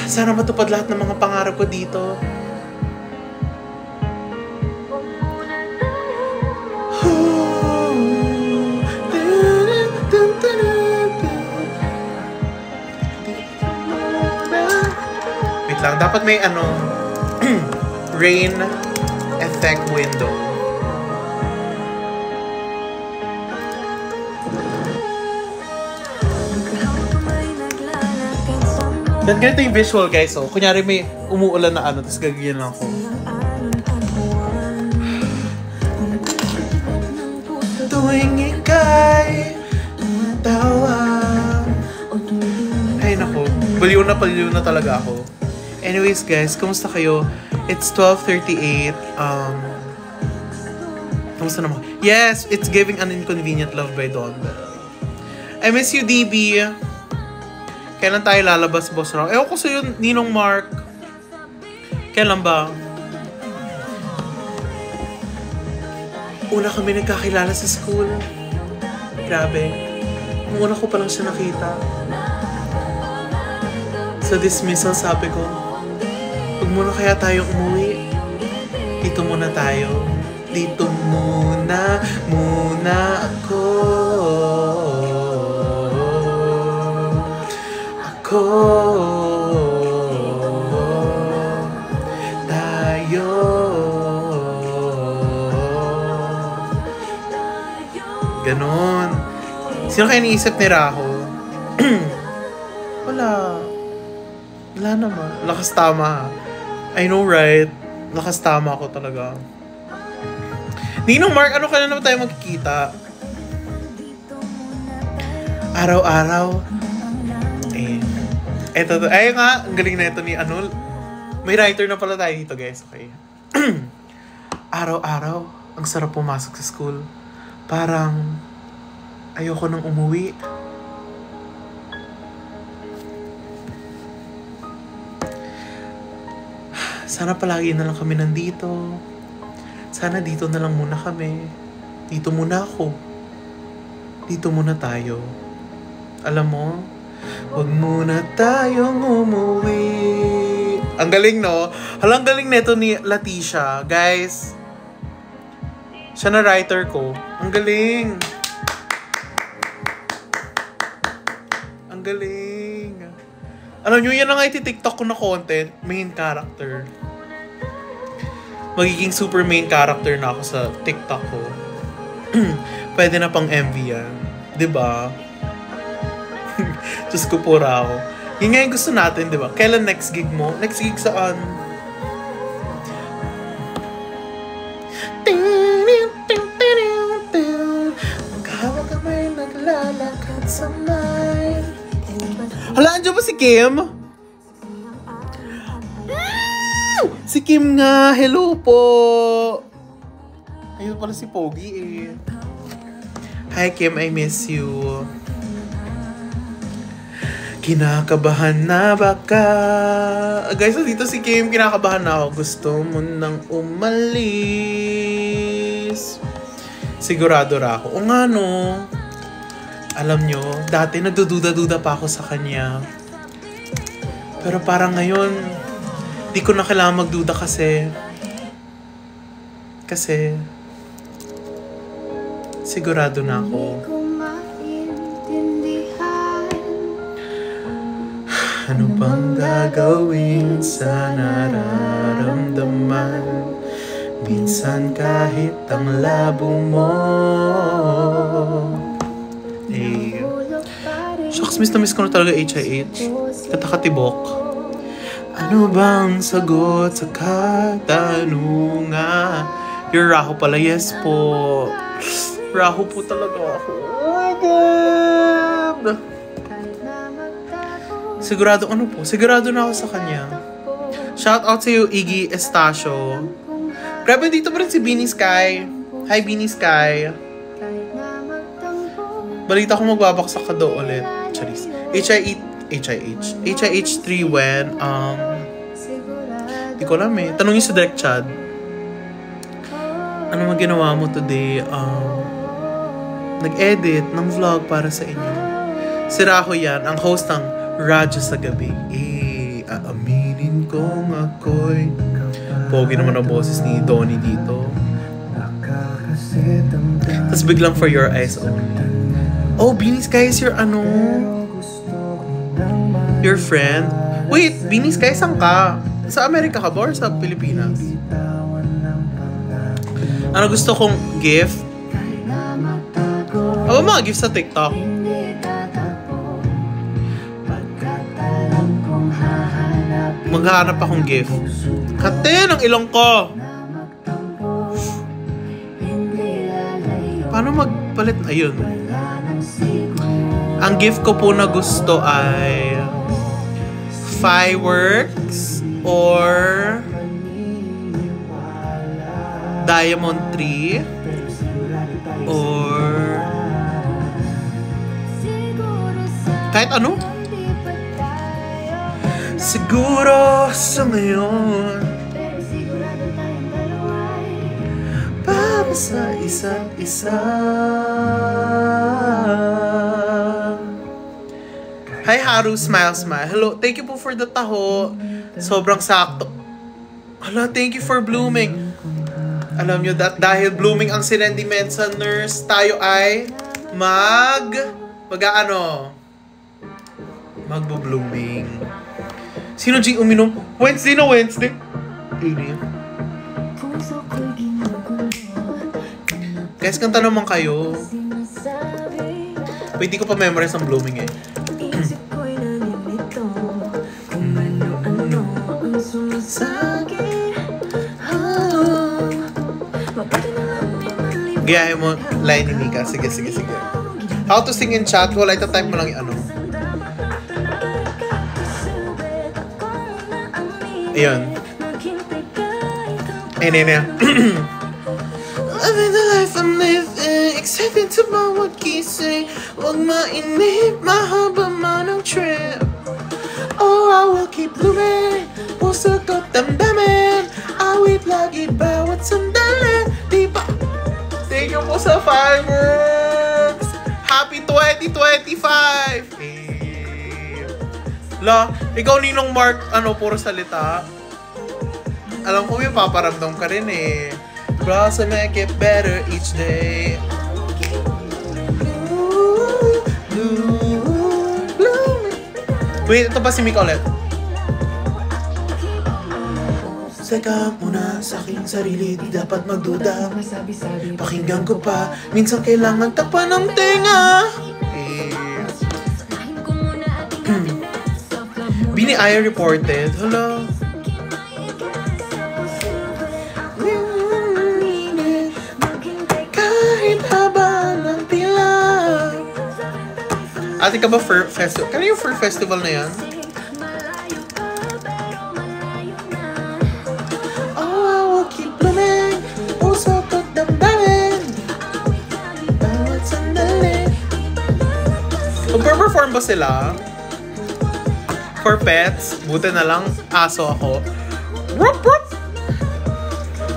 Sana matupad lahat ng mga pangarap ko dito. Wait lang, dapat may rain effect window. Dan ganito yung visual, guys. So, kunyari may umuulan na tapos gagawin lang ako. Tuwing ika'y tawag. Ay, naku. Baliw na talaga ako. Anyways, guys, kumusta kayo? It's 12:38. Kumusta naman? Yes, it's Giving an Inconvenient Love by Dawn. I miss you, DB. Kailan tayo lalabas, Boss Ram? Ewan ko sa'yo, Ninong Mark. Kailan ba? Una kami nagkakilala sa school. Grabe. Nung una ko palang siya nakita. Sa dismissal, sabi ko, huwag muna kaya tayong umuwi. Dito muna tayo. Dito muna ako. Tayo. Ganon. Sino kaya iniisip ni Raho? Wala. Wala naman. Lakas tama. I know, right? Lakas tama ako talaga. Ninong Mark, ano ka na naman tayo magkikita? Araw-araw. Eh. Eto to. Ay nga, ang galing na ito ni Anul. May writer na pala tayo dito, guys. Okay. Araw-araw, ang sarap pumasok sa school. Parang ayoko nang umuwi. Sana palagi na lang kami nandito. Sana dito na lang muna kami. Dito muna ako. Dito muna tayo. Alam mo, huwag muna tayong umuwi. Ang galing, no? Halang galing neto ni Leticia. Guys, siya na writer ko. Ang galing. Ang galing. Alam nyo, yan na nga iti-TikTok ko na content. Main character. Magiging super main character na ako sa TikTok ko. Pwede na pang MV yan. Diba? Diyos ko po raw. Yun nga yung gusto natin, diba? Kailan next gig mo? Next gig saan? Maghawak kamay, naglalakad sa may. Hala, andyan ba si Kim? Si Kim nga, hello po. Ayun pala si Pogi eh. Hi Kim, I miss you. Kinakabahan na baka. Guys, dito si Kim, kinakabahan na ako. Gusto mo nang umalis. Sigurado ra ako. O nga no. Alam nyo, dati nagdududa-duda pa ako sa kanya. Pero parang ngayon, di ko na kailangan magduda kasi sigurado na ako. Ano bang gagawin sa nararamdaman? Minsan kahit ang labo mo. Eh, shucks, miss na miss ko na talaga HIH. Katakatibok. Ano bang sagot sa katanungan? You're Raho pala, yes po. Raho po talaga ako. Oh my God! Sigurado, ano po? Sigurado na ako sa kanya. Shout out sa iyo, Iggy Estacio. Grabe, dito pa rin si Beanie Sky. Hi, Beanie Sky. Balita ko magbabaksak ka daw ulit. Charis. HIH3 when, di ko alam eh. Tanongin si Direct Chad. Ano mga ginawa mo today? Nag-edit ng vlog para sa inyo. Si Raho yan, ang host ng Radyo sa Gabi. Aaminin kong ako'y pogi naman ang boses ni Donnie dito. Tapos biglang For Your Eyes Only. Oh, Beanie Sky is your your friend? Wait, Beanie Sky, saan ka? Sa Amerika ka ba or sa Pilipinas? Ano gusto kong gift? Ano mga gift sa TikTok? Maghahanap akong gift. Kate, ng ilong ko! Paano magpalit? Ayun. Ang gift ko po na gusto ay fireworks or diamond tree or kahit ano. Siguro sa ngayon para sa isa't isa. Hi Haru, smile. Hello, thank you po for the taho. Sobrang sakto. Hala, thank you for blooming. Alam nyo that dahil blooming ang sinendiment sa nurse, tayo ay magbo-blooming. Sino G uminom? Wednesday na Wednesday. Guys, kanta naman kayo. Wait, di ko pa memorize ang blooming eh. Gayahin mo line ni Mika. Sige. How to sing in chat? Wala, ita-type mo lang yung ano. Ayun. Ayun. Living the life I'm living, excited to bawat gising. Huwag mainip, mahaba man ang trip. Oh, I will keep blooming, puso ko damdamin. Awit lagi bawat sandali, di ba? Thank you po sa fireworks! Happy 2025! La, ikaw Ninong Mark, puro salita. Alam ko yung paparamdam ka rin eh. Blossom and get better each day. Wait, ito pa si Mika ulit. Seka muna sa aking sarili, di dapat magduda. Pakinggan ko pa, minsan kailangan takpan ng tenga. Bini Aya reported, hello. Kahit haba ng pila. Ate ka ba Fur Festival? Kano yung Fur Festival na yan? Oh, I will keep blooming. Puso ko damdamin. Bawat sandali. Mag-perform ba sila? For pets? Buti na lang aso ako. Rup, rup!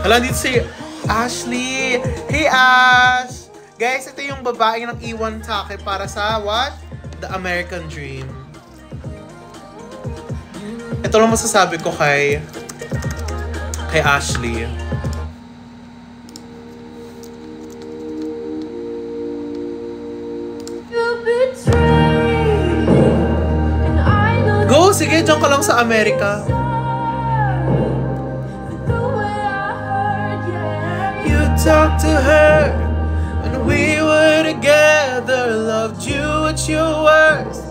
Hala, dito si Ashley. Hey, Ash! Guys, ito yung babaeng nang iwan sa akin para sa what? The American Dream. Ito lang masasabi ko kay Ashley. Go! Sige, dyan ka lang sa Amerika. You talk to her when we were together. Loved you at your worst.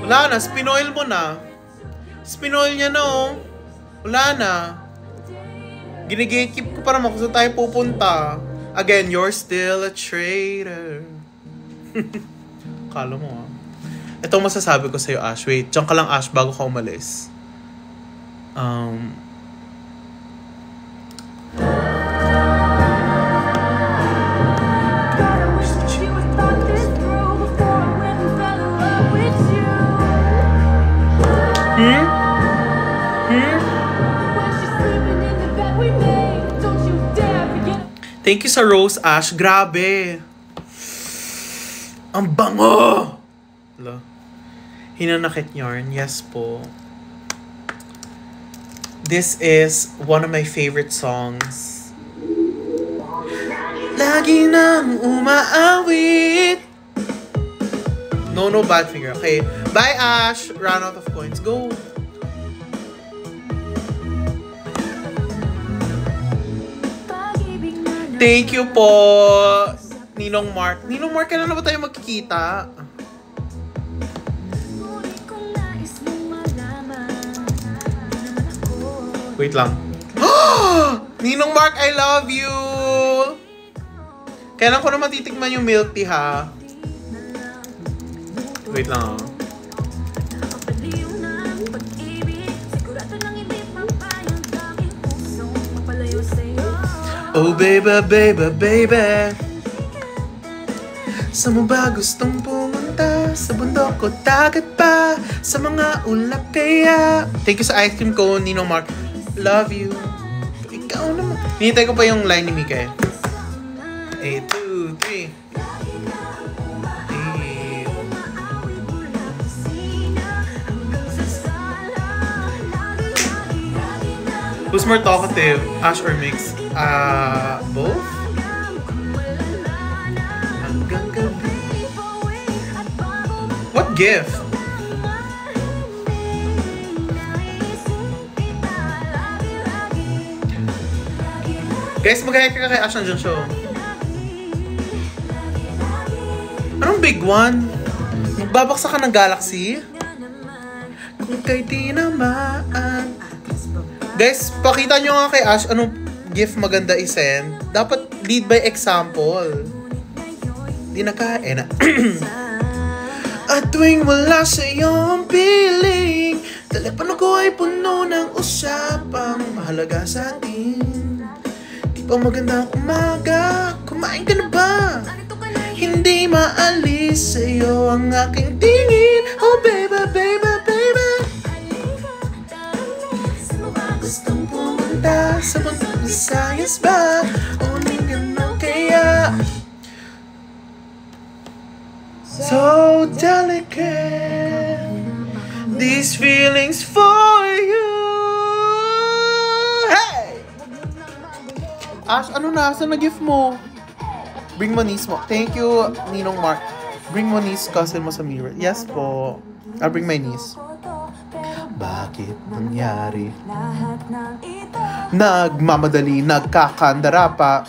Wala na, spinoil mo na. Spinoil niya na oh. Wala na. Ginigikip ko para kung saan tayo pupunta. Again, you're still a traitor. Kala mo ah. Ito masasabi ko sa'yo, Ash. Wait, dyan ka lang, Ash, bago ka umalis. Thank you sa Rose, Ash. Grabe. Ang bango! Hello. Hinanakit yarn. Yes po. This is one of my favorite songs. Lagi nang umaawit. No, bad finger. Okay. Bye, Ash. Run out of coins. Go. Thank you po, Ninong Mark. Ninong Mark, kailan na ba tayo magkikita? Wait lang. Ninong Mark, I love you! Kailan ko na matitikman yung milk tea, ha? Wait lang. Oh, baby, baby, baby. Sa mo ba gustong pumunta? Sa bundok o dagat pa? Sa mga ulap kaya? Thank you sa ice cream ko, Ninong Mark. Love you. Ikaw naman. Hinintay ko pa yung line ni Mika eh. 8, 2, 3. Who's more talkative? Ash or Mix? Both? What gift? Guys, mag-hi ka kay Ash nandiyan siya. Anong big one? Magbabaksa ka ng galaxy? Kung kay tinamaan. Guys, pakita nyo nga kay Ash anong gift maganda i-send. Dapat Lead by example. Di na kaya na. At tuwing wala sa'yo ang piling, telepono ko ay puno ng usapang mahalaga sa atin. Di pa magandang umaga, kumain ka na ba? Hindi maalis sa'yo ang aking tingin. Oh baby, baby, baby. Gustong pumunta sa Puntang Visayas ba? O ganun kaya? So delicate, these feelings for you. Hey! Ash, ano na? Saan na-gift mo? Bring Moniz mo. Thank you, Ninong Mark. Bring Moniz, cousin mo sa mirror. Yes po. I'll bring my niece. Bakit nangyari? Nagmamadali, nagkakandara pa.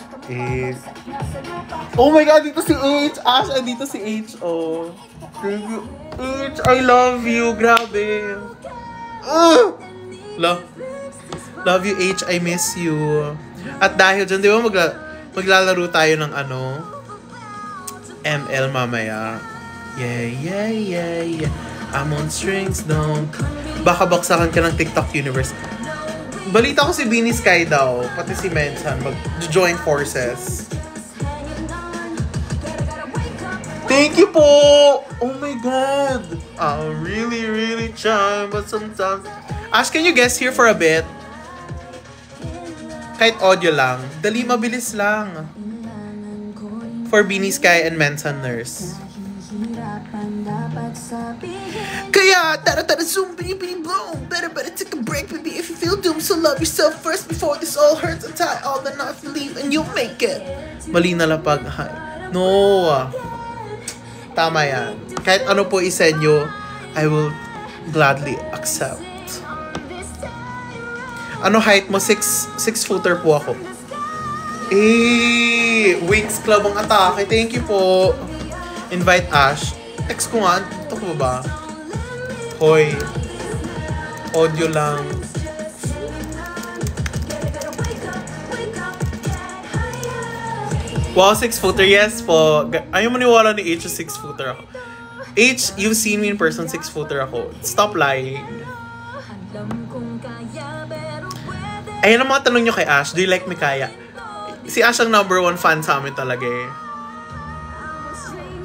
Oh my God, dito si H. Ash, dito si H. Oh. Thank you. H, I love you. Grabe. Love you, H. I miss you. At dahil dyan, di ba maglalaro tayo ng ML mamaya. Yeah. I'm on strings, don't. Baka baksakan ka ng TikTok universe. Balita ko si Beanie Sky daw, pati si Mensan, mag-join forces. Thank you po! Oh my God! I'll really, really try, but sometimes... Ash, can you guest here for a bit? Kahit audio lang. Dali, mabilis lang. For Beanie Sky and Mensan Nurse. Kaya, tara zoom, bini boom. Better take a break, baby, if you feel doomed. So love yourself first before this all hurts. And tie all the knots, believe, and you'll make it. Mali na lapag. No. Tama yan. Kahit ano po isenyo, I will gladly accept. Ano height mo? 6-footer po ako. Wings Club ang atake. Thank you po. Invite Ash. Text ko nga. Ito ko ba? Hoy. Audio lang. Wow, 6-footer. Yes po. Ayaw maniwala ni H 6-footer ako. H, you've seen me in person, 6-footer ako. Stop lying. Ayan ang mga tanong nyo kay Ash. Do you like Mikaya? Si Ash ang number 1 fan sa amin talaga eh.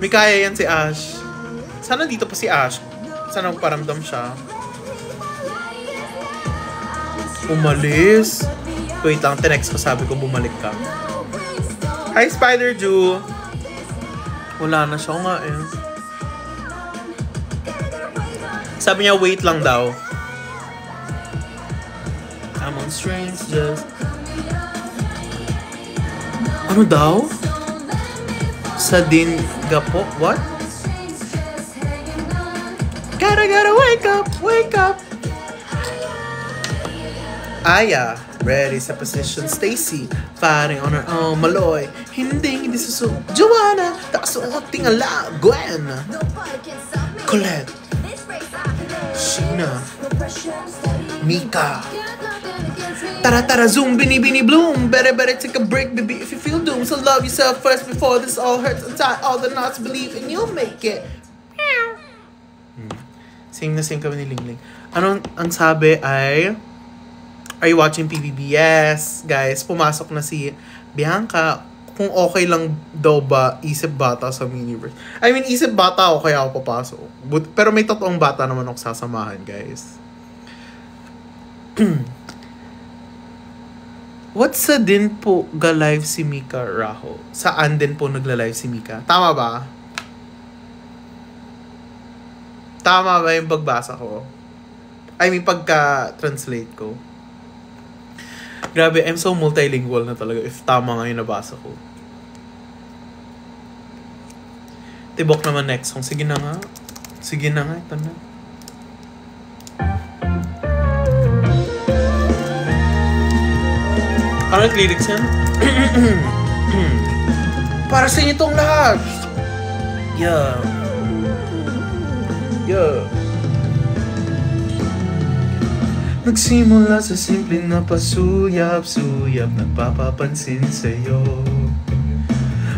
Mikaya yan si Ash. Sana dito pa si Ash. Sana magparamdam siya. Umalis. Wait lang, tinext ko, sabi ko bumalik ka. Hi, Spider Jew. Wala na siya nga eh. Sabi niya, wait lang daw. I'm on strings, just... Ano daw? Sa Dingapo? What? Gotta wake up. Aya, ready sa position. Stacy, fighting on her own. Maloy, hindi suso. Joanna, takasuot tingala. Gwen, Colette, Sheena, Mika. Tara zoom, bini bloom. Better take a break, baby, if you feel doomed. So love yourself first before this all hurts. And tie all the knots, believe, and you'll make it. Sing na sing kami ni Lingling. Ano ang sabi ay, are you watching PBB? Yes, guys. Pumasok na si Bianca. Kung okay lang daw ba isip bata sa Miniverse. I mean, isip bata ako kaya ako papasok. Pero may totoong bata naman ako sasamahan, guys. What's sa din po ga-live si Mika Raho? Saan din po nagla-live si Mika? Tama ba? Tama ba yung pagbasa ko? I mean, pagka-translate ko. Grabe, I'm so multilingual na talaga if tama nga yung nabasa ko. Tibok naman next song. Sige na nga, ito na. Ano yung lyrics yan? Para sa inyo itong lahat. Yeah. Nagsimula sa simpleng na pasuyap-suyap, nagpapapansin sa'yo.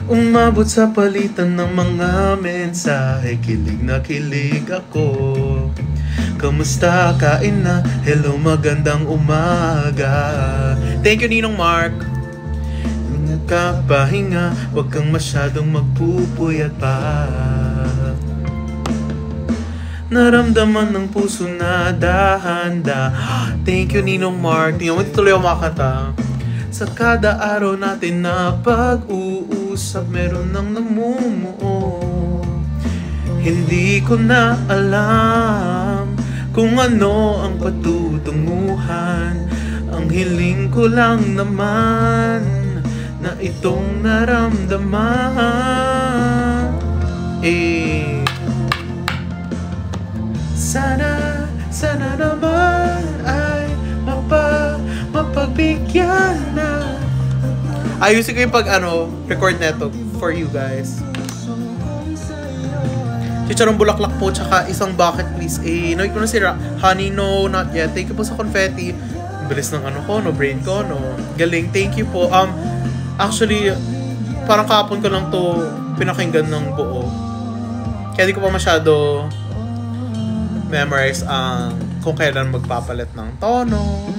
Umabot sa palitan ng mga mensahe, kilig na kilig ako. Kamusta, kain na, hello, magandang umaga. Thank you, Ninong Mark. Kapahinga, wag kang masyadong magpupuyat pa. Naramdaman ng puso na dahanda. Thank you, Ninong Mark. Tingnan mo, tuloy ako makakanta. Sa kada araw natin na pag-uusap, meron nang namumuo. Hindi ko na alam kung ano ang patutunguhan. Ang hiling ko lang naman na itong naramdaman. Sana naman ay mapagbigyan na. Ayusin ko yung record neto for you guys. Chicharong bulaklak po, tsaka isang bucket please. Noy ko na si Honey, no, not yet. Thank you po sa confetti. Bilis ng no brain ko, no. Galing, thank you po. Actually, parang kahapon ko lang to pinakinggan ng buo. Kaya di ko pa masyado memorize kung kailan magpapalit ng tono.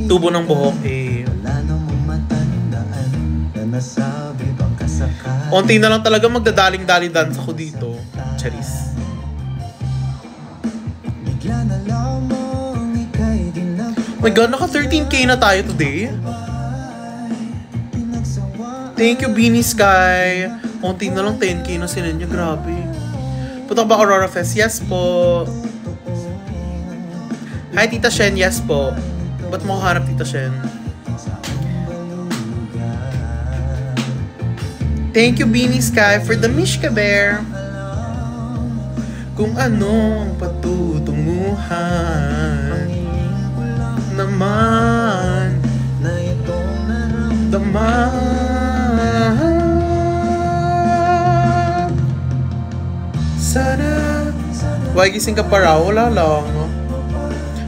Tubo ng buhok, Unti na lang talaga magdadaling-dali dance ako dito. Charis. Oh my God, naka 13K na tayo today. Thank you, Beanie Sky. Unti na lang 10K na sila niya. Grabe. Punta ba Aurora Fest? Yes po. Hi, Tita Shen. Yes po. Ba't mo kaharap, Tita Shen? Thank you, Beanie Sky, for the Mishka Bear. Kung anong patutunguhan naman na itong naramdaman. Sana why gising ka pa raw? Wala lang.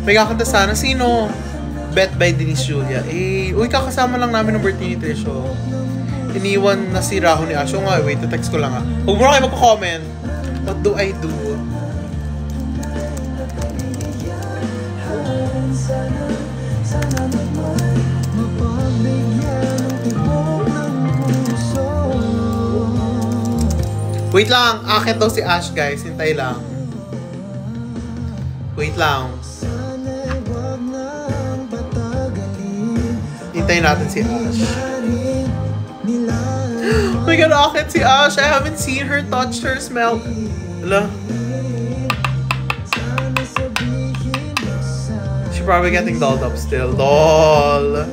May kakanta sana. Sino? Bet by Denise Julia. Uy, kakasama lang namin ng birthday ni Trisho. Iniwan na si Raho ni Asho. Nga, wait, text ko lang Huwag mo na kayo magpa-comment. What do I do? Wait lang, akit daw si Ash, guys. Hintay lang. Wait lang. Hintayin natin si Ash. Oh my God, akit si Ash. I haven't seen her, touched her, smelled. Hala. She's probably getting dolled up still. LOL.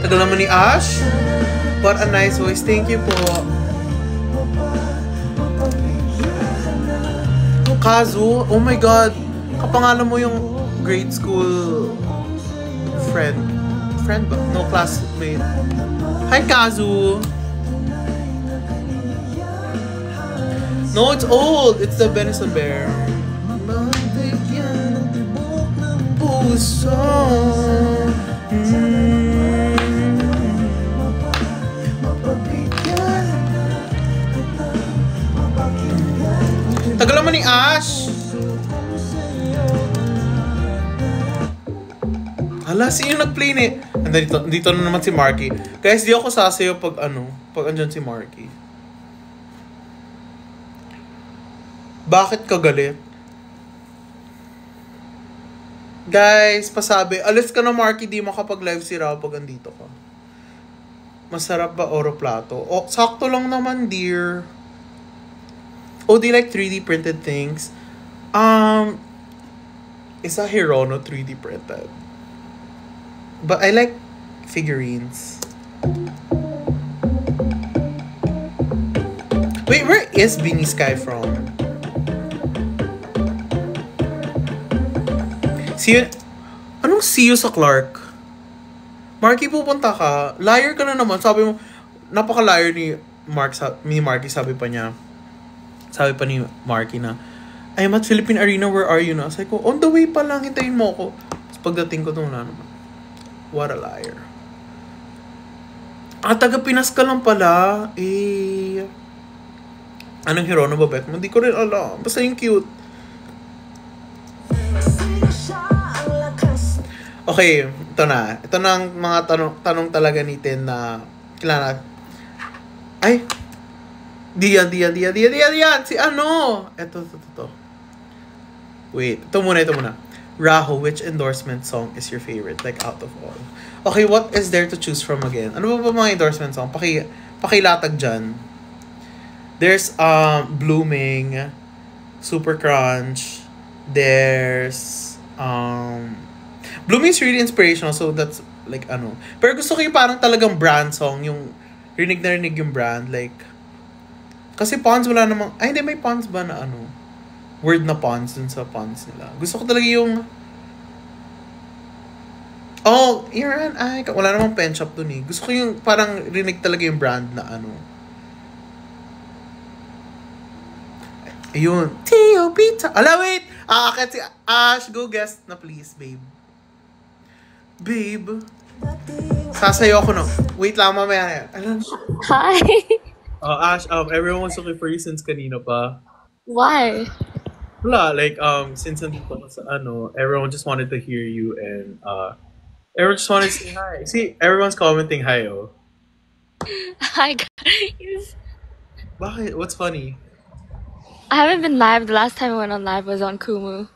Tagal naman ni Ash. What a nice voice. Thank you po. Kazu, oh my God. Kapangalan mo yung grade school friend ba? No, classmate. Hi, Kazu. No, it's old. It's the Venison Bear. Tagal naman ni Ash. Hala, sino nag-play ni? Dito na naman si Marky. Guys, di ako sasayo pag andyan si Marky. Bakit ka galit? Guys, pasabi, alis ka na Marky, di makapag-live si Rao pag andito ka. Masarap ba oro plato? Oh, sakto lang naman, dear. Oh, do you like 3D printed things? Isa Hirono 3D printed. But I like figurines. Wait, where is Beanie Sky from? See you, anong see you sa Clark? Marky, pupunta ka. Liar ka na naman. Sabi mo, napaka-liar ni Marky, sabi pa niya. Sabi pa ni Marky na, I'm at Philippine Arena, where are you na? Sabi ko, on the way pa lang, hintayin mo ko. Tapos pagdating ko, wala naman. What a liar. Taga Pinas ka lang pala. Anong hero na babet mo? Hindi ko rin alam. Basta yung cute. Okay, ito na. Ito na ang mga tanong talaga natin na kailangan. Ay! Diyan. Si ano? Ito. Wait, ito muna. Raho, which endorsement song is your favorite? Like, out of all. Okay, what is there to choose from again? Ano ba mga endorsement song? Pakilatag dyan. There's, Blooming, Super Crunch, there's, Blooming is really inspirational, so that's, like, ano. Pero gusto ko yung parang talagang brand song, yung rinig na rinig yung brand, like, kasi Pons wala namang, hindi, may Pons ba na ano? Word na Pons dun sa Pons nila. Gusto ko talaga yung, wala namang pen shop dun eh. Gusto ko yung parang rinig talaga yung brand na ano. Ayun. T.O.P. Wait! Akit si Ash. Go guest na please, babe. Babe. Sasayo ako no. Wait lang, mamaya. Hi. Ash, everyone's looking for you since kanina pa. Why? Wala, like, since nandito ka sa ano, everyone just wanted to hear you and, everyone just wanted to say hi. See, everyone's commenting hi, oh. Hi, guys. Bakit? What's funny? I haven't been live. The last time I went on live was on Kumu.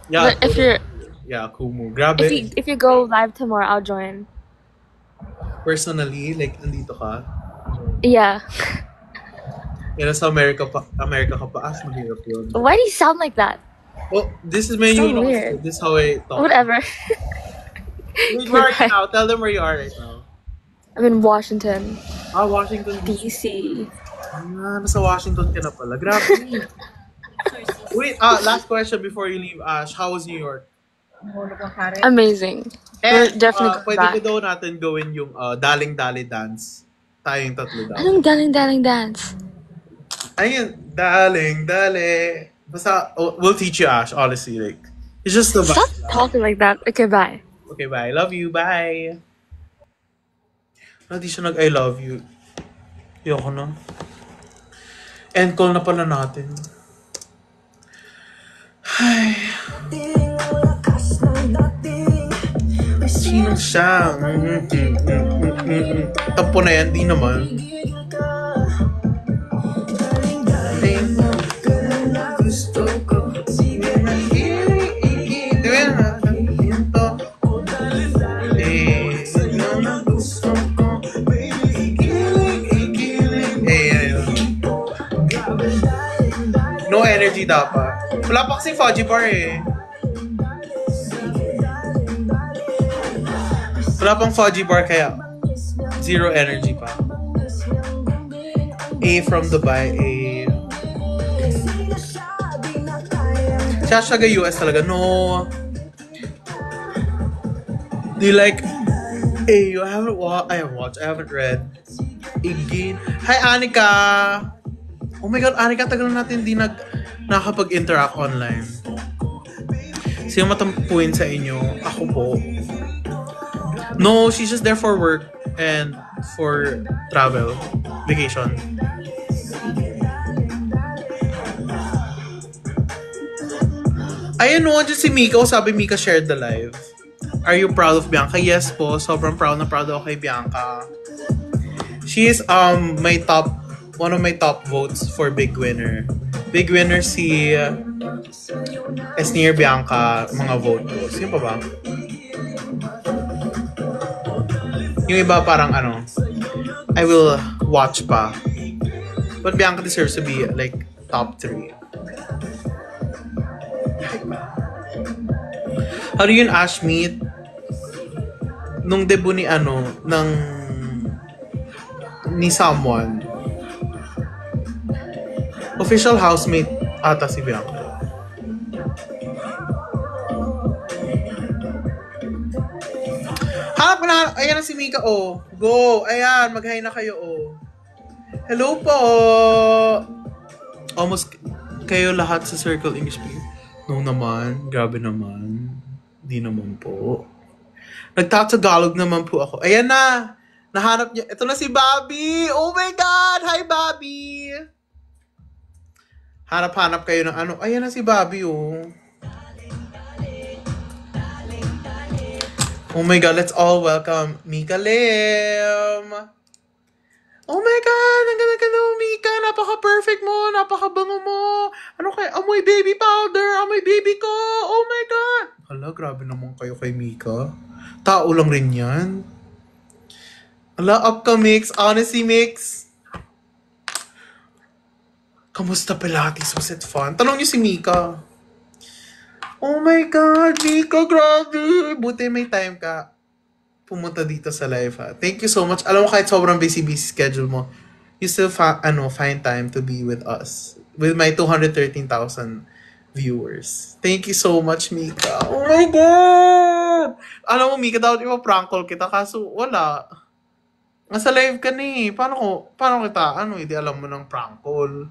Yeah, but if you're... Yeah, Kumu. Grab it. If you go live tomorrow, I'll join. Personally, like, andito ka? Yeah. Yan, sa America ka pa. Mahirap yun. Why do you sound like that? Well, this is my So new weird. This is how I talk. Whatever. Wait, where are you now? Tell them where you are right now. I'm in Washington. Washington DC. Nasa Washington ka na pala. Grabe. Wait, last question before you leave, Ash. How was New York? Amazing. We're definitely pwede back. ko daw natin gawin yung daling-dali dance. Tayong tatlo daw. Anong daling dance? Ayun, daling-dali. Basta, we'll teach you, Ash, honestly. Like, it's just the vibe. Stop talking like that. Okay, bye. Okay, bye. Love you. Bye. Di siya nag-I love you. Ayoko na. End call na pala natin. Ay. Sino siya? Tampo na yan, di naman. No energy dapat. Wala pa kasing Fudgy Bar eh. Wala pang Fudgy Bar kaya zero energy pa. A from Dubai, A. Siya US talaga. No. Do you like A? I haven't watched. I haven't read. Again. Hi, Anika! Oh my God, Anika, tagal na natin hindi nakakapag-interact online. Sino matampuin sa inyo? Ako po. No, she's just there for work and for travel. Vacation. Ayun no, dyan si Mika. Sabi Mika shared the live. Are you proud of Bianca? Yes po. Sobrang proud ako kay Bianca. She is one of my top votes for Big Winner. Big Winner si Esnir Bianca, mga vote ko. Sino pa ba? Yung iba parang I will watch pa. But Bianca deserves to be like top 3. How do you and Ash meet? Nung debut ni ni someone. Official housemate ata si Bianca. Hanap ko na. Ayan na si Mika, oh. Go. Ayan, mag-hi na kayo, oh. Hello po. Almost kayo lahat sa Circle English Speaker. No naman. Grabe naman. Di naman po. Nagtatagalog naman po ako. Ayan na. Nahanap niya. Ito na si Bobby. Oh my God. Hi, Bobby. Hanap-hanap kayo ng ano. Ayan na si Bobby, oh. Oh my God, let's all welcome Mika Lim. Oh my God, ang ganda-ganda mo, Mika. Napaka-perfect mo, napaka-bango mo. Ano kaya? Amoy baby powder, amoy baby ko. Oh my God. Hala, grabe naman kayo kay Mika. Tao lang rin yan. Hala, up ka, Mix. Honestly, Mix. Kamusta Pilates? Was it fun? Tanong niyo si Mika. Oh my God, Mika, grabe. Buti may time ka pumunta dito sa live, ha. Thank you so much. Alam mo, kahit sobrang busy schedule mo, you still find time to be with us. With my 213,000 viewers. Thank you so much, Mika. Oh my God! Alam mo, Mika, dapat ipa-prank call kita, kaso wala. Nasa live ka na eh. Paano kita, hindi alam mo ng prank call?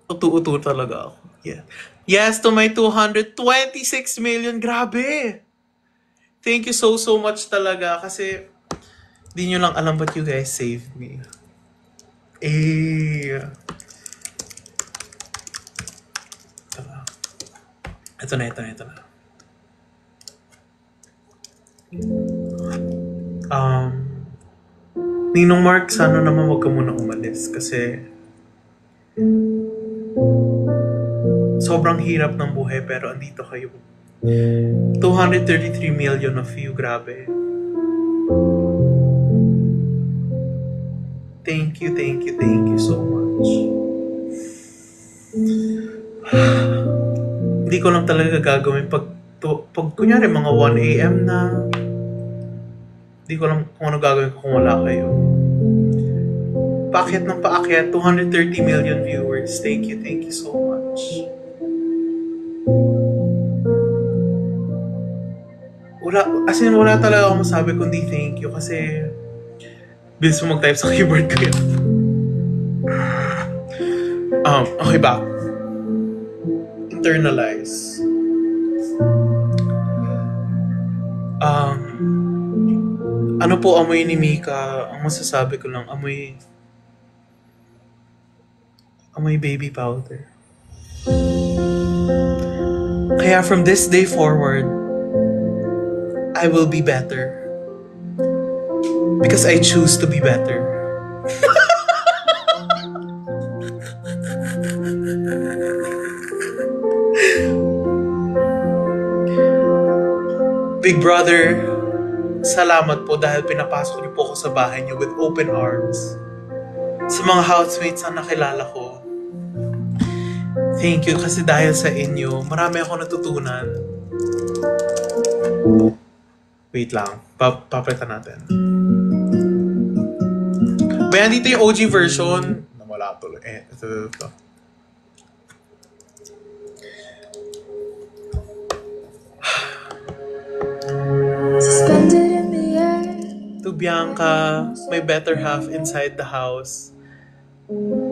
Utu-utu talaga ako. Yeah. Yes, to my 226 million. Grabe! Thank you so much talaga kasi di nyo lang alam but you guys saved me. Ito na. Ninong Mark, sana naman wag ka muna umalis kasi sobrang hirap ng buhay pero andito kayo. 233 million of you, grabe. Thank you so much. Hindi ko lang talaga gagawin pag kunyari mga 1 a.m. na. Hindi ko lang kung ano gagawin ko kung wala kayo. Paakyat ng paakyat, 230 million viewers. Thank you so much. Wala talaga ako masabi kundi thank you kasi bilis mo mag-type sa keyboard ko yun. Okay ba? Internalize. Ano po amoy ni Mika? Ang masasabi ko lang, amoy baby powder. Kaya from this day forward, I will be better. Because I choose to be better. Big Brother, salamat po dahil pinapasok niyo po ako sa bahay niyo with open arms. Sa mga housemates na nakilala ko, thank you kasi dahil sa inyo, marami ako natutunan. Wait lang, papalitan natin. Bayan dito yung OG version. Nawala tuloy. Ito. To Bianca, my better half inside the house.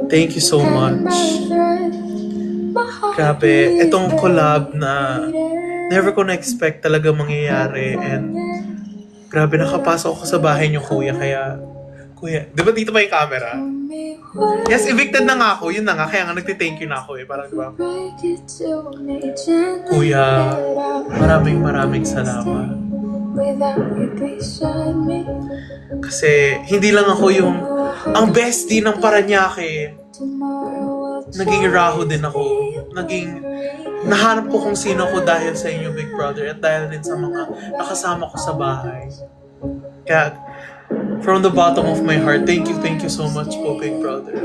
Thank you so much. Grabe, itong collab na never ko na-expect talaga mangyayari and grabe nakapasok ako sa bahay niyo, kuya, kaya kuya, di ba dito ba yung camera? Yes, evicted na nga ako, yun na nga, kaya nga nagti-thank you na ako parang di ba? Kuya, maraming salamat. Kasi hindi lang ako ang bestie ng Paranaque. Naging raho din ako. Nahanap ko kung sino ko dahil sa inyo, Big Brother, at dahil din sa mga nakasama ko sa bahay. Kaya, from the bottom of my heart, thank you so much po, Big Brother.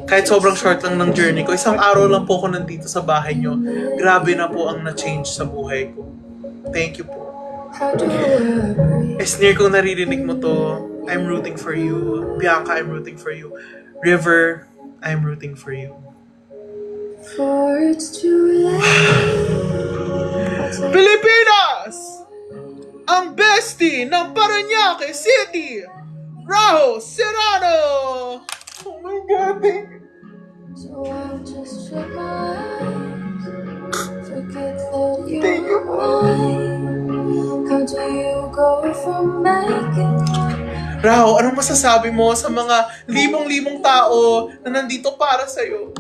Kahit sobrang short lang ng journey ko, isang araw lang po ako nandito sa bahay nyo, grabe na po ang na-change sa buhay ko. Thank you po. Esnir, kung naririnig mo to, I'm rooting for you. Bianca, I'm rooting for you. River, I'm rooting for you. Pilipinas! Ang bestie ng Parañaque City! Raho Serrano! Oh my God! Thank you po. Raho, anong masasabi mo sa mga limong-limong tao na nandito para sa'yo?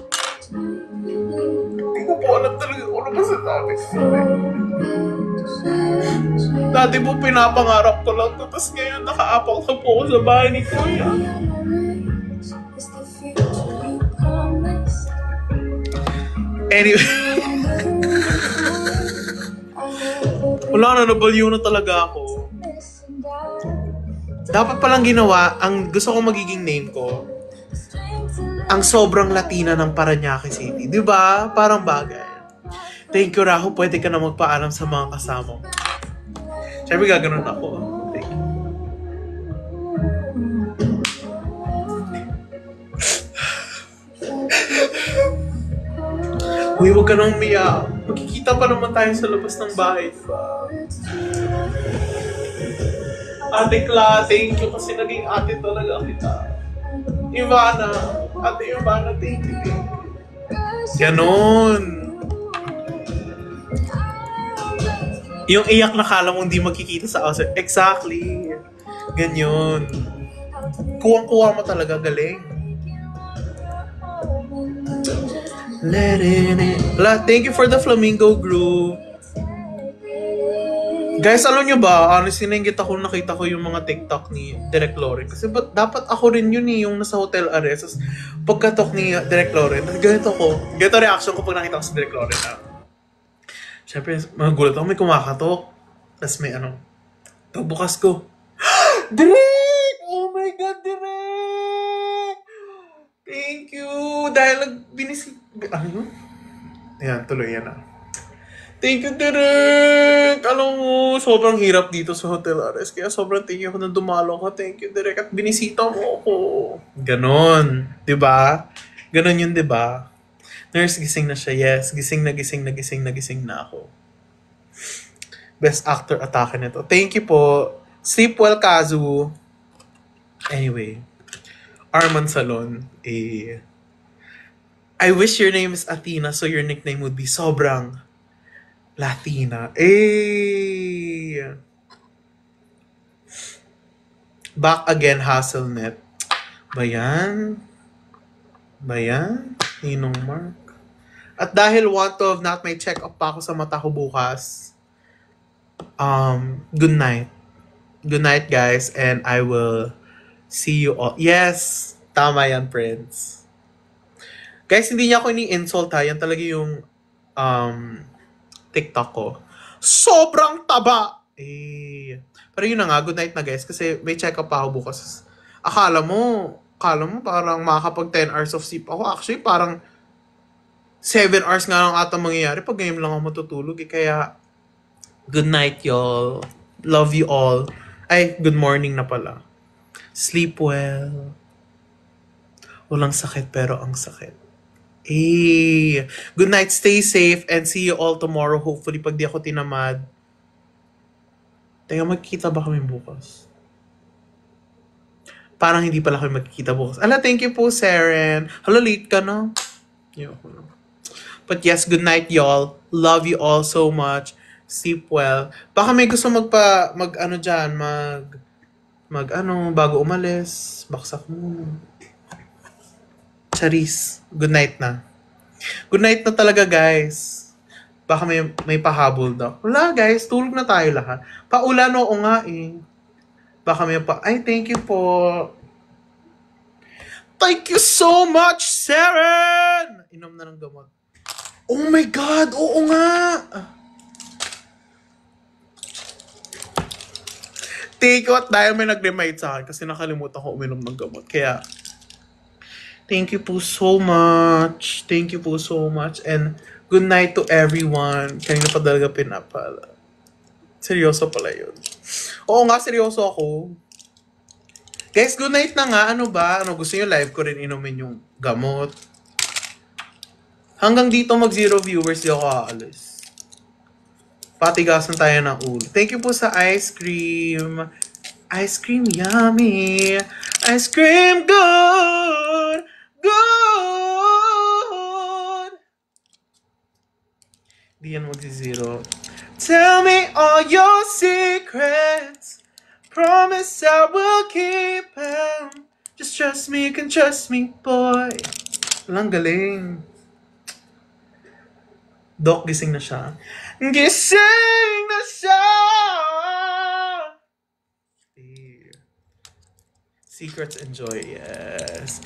Hindi ko po alam talaga kung ano masasabi. Dati po pinapangarap ko lang to, tapos ngayon nakaapak na po ako sa bahay ni Kuya. Anyway. Wala na, nabaliw na talaga ako. Dapat palang ginawa, ang gusto kong magiging name ko, ang sobrang Latina ng Parañaque City. Diba? Parang bagay. Thank you, Raho. Pwede ka na magpaalam sa mga kasama mo. Siyempre, gaganon ako. Thank you. Uy, huwag ka nang umiyak. Magkikita pa naman tayo sa labas ng bahay. Ate Cla, thank you kasi naging ate talaga kita. Ivana, Ate Ivana, thank you. Ganon. Yung iyak na kala mong hindi magkikita sa outside. Exactly. Ganyan. Kuwang-kuwa mo talaga, galing. Let it. Thank you for the flamingo glue. Guys, alam nyo ba, honestly, nainggit ako nakita ko yung mga TikTok ni Direk Loren. Kasi dapat ako rin yun yung nasa hotel arrest. Pagkatok ni Direk Loren, ganito reaction ko pag nakita ko sa Direk Loren. Siyempre, magulat ako, may kumakatok. Tapos may bukas ko. Direk! Oh my God, Direk! Thank you! Dahil ano? Ayan, tuloy yan Thank you, Direk! Alam mo, sobrang hirap dito sa Hotel Ares. Kaya sobrang thank you ako na dumalo ko. Thank you, Direk. At binisita mo ako. Ganon. Diba? Ganon yun, diba? Nurse, gising na siya. Yes, gising na ako. Best actor atake nito. Thank you po. Sleep well, Kazu. Anyway. Arman Salon. I wish your name is Athena, so your nickname would be sobrang Latina. Back again, Hasselnet. Bayan? Ninong Mark. At dahil 1/12 not may check-up pa ako sa mata ko bukas, good night. Good night, guys, and I will see you all. Yes! Tama yan, friends. Guys, hindi niya ako ini-insult ha. Yan talaga yung TikTok ko. Sobrang taba! Pero yun na nga, good night na guys. Kasi may check-up pa ako bukas. Akala mo parang makakapag 10 hours of sleep ako. Actually, parang 7 hours nga lang ata mangyayari pag ngayon lang ako matutulog. Kaya, good night, y'all. Love you all. Ay, good morning na pala. Sleep well. Walang sakit pero ang sakit. Good night, stay safe, and see you all tomorrow. Hopefully, pag di ako tinamad. Teka, magkikita ba kami bukas? Parang hindi pala kami magkikita bukas. Thank you po, Saren. Late ka na. But yes, good night, y'all. Love you all so much. Sleep well. Baka may gusto bago umalis. Baksak mo. Charis. Good night na. Good night na talaga, guys. Baka may pahabol daw. Wala, guys. Tulog na tayo lahat. Paulan, oo nga Baka may thank you po. Thank you so much, Saren! Inom na ng gamot. Oh my God! Oo nga! Take out dahil may nag-remind sa akin kasi nakalimutan ko uminom ng gamot. Kaya, thank you po so much. Thank you po so much. And good night to everyone. Kanina pa talaga pinapala. Seryoso pala yun. Oo nga, seryoso ako. Guys, good night na nga. Ano ba? Gusto nyo live ko rin inumin yung gamot? Hanggang dito mag-0 viewers, di ako aalis. Patigasan tayo ng ulo. Thank you po sa ice cream. Ice cream yummy. Ice cream good. Good. Di yan mag-0. Tell me all your secrets. Promise I will keep them. Just trust me, you can trust me, boy. Walang galing. Doc, gising na siya. Gising na siya! Secrets and joy, yes.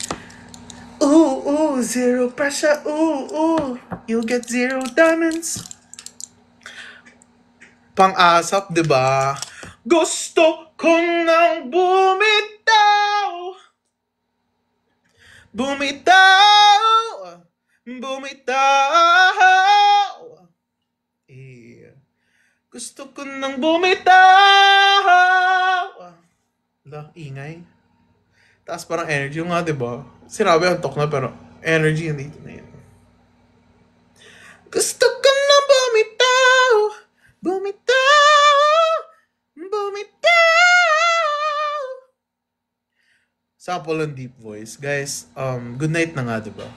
Ooh, zero pressure, ooh. You'll get 0 diamonds. Pang-asap, diba? Gusto ko nang bumitaw. Bumitaw. Gusto ko nang bumitaw. Wala, ingay. Taas parang energy yung nga, diba? Sinabi ang talk na pero energy yung dito na yun. Gusto ko nang bumitaw. Sample and deep voice. Guys, good night na nga, diba?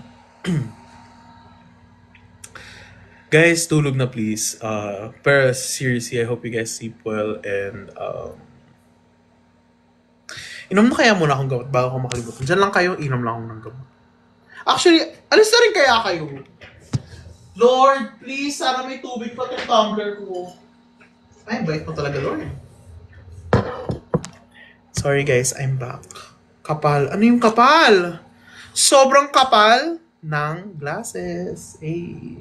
Guys, tulog na please. Pero seriously, I hope you guys sleep well and inom na kaya muna akong gamot bago ako makalimutan. Diyan lang kayo, inom lang ako ng gamot. Actually, alis na rin kaya kayo. Lord, please, sana may tubig pa itong tumbler ko. Ay, bait mo talaga, Lord. Sorry guys, I'm back. Kapal. Ano yung kapal? Sobrang kapal ng glasses. Hey.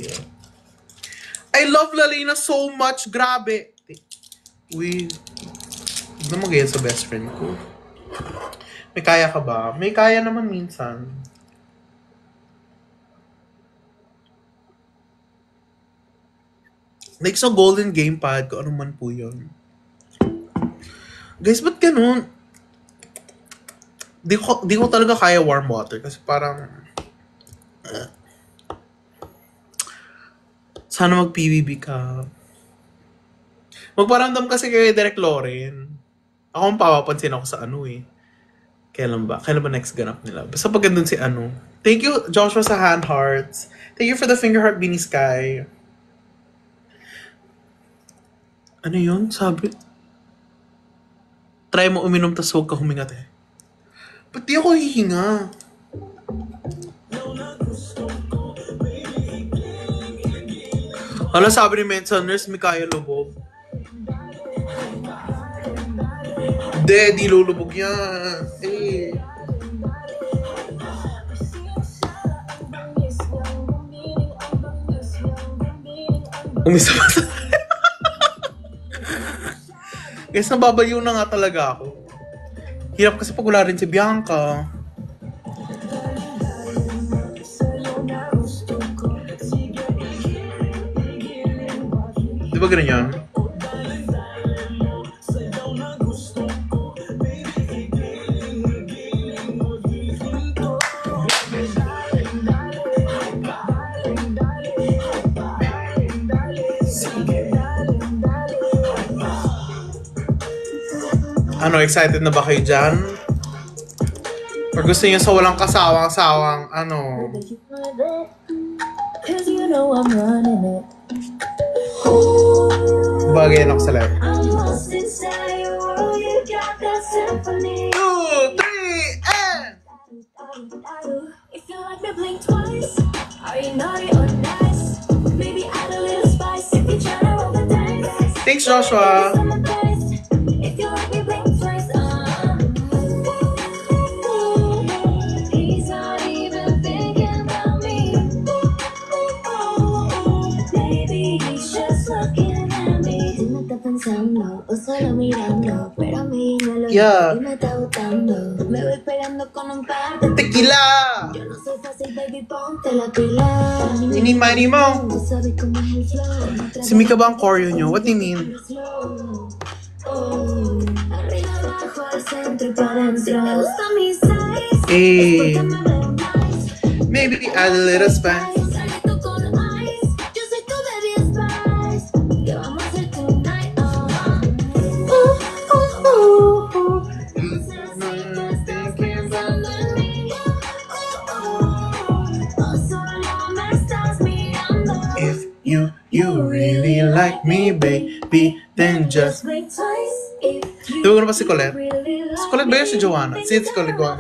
I love Lalina so much. Grabe. Uy. Huwag na mag-ayan sa best friend ko. May kaya ka ba? May kaya naman minsan. Like sa golden gamepad, kung ano man po yun. Guys, ba't ganun? Di ko talaga kaya warm water kasi parang sana mag-PBB ka. Magparamdam kasi kay Derek Loren. Ako ang papapansin ako sa ano eh. Kailan ba? Kailan ba next ganap nila? Basta pag gandun si ano. Thank you, Joshua, sa hand hearts. Thank you for the finger heart, Beanie Sky. Ano yun? Sabi? Try mo uminom tas huwag ka huminga eh. Ba't di ako hihinga? Hala, sabi ni Mensa Nurse, Mikaya Lubog. Di lulubog yan. Eh. Umisa pa sa... Guys, nababaliw na nga talaga ako. Hirap kasi pag wala rin si Bianca. Di ba ganyan? Ano, excited na ba kayo dyan? Or gusto niyo sa walang kasawang-sawang, ano? Bagay ako sa live. 2, 3, and... Thanks, Joshua! Yeah. Tequila. Mini mo. Si Mika ba ang choreo nyo? What do you mean? Hey. Maybe add a little spice. me, baby, then just... Di ba ko na ba si Colette? Si Colette ba yun si Joanna? Si Colette ko.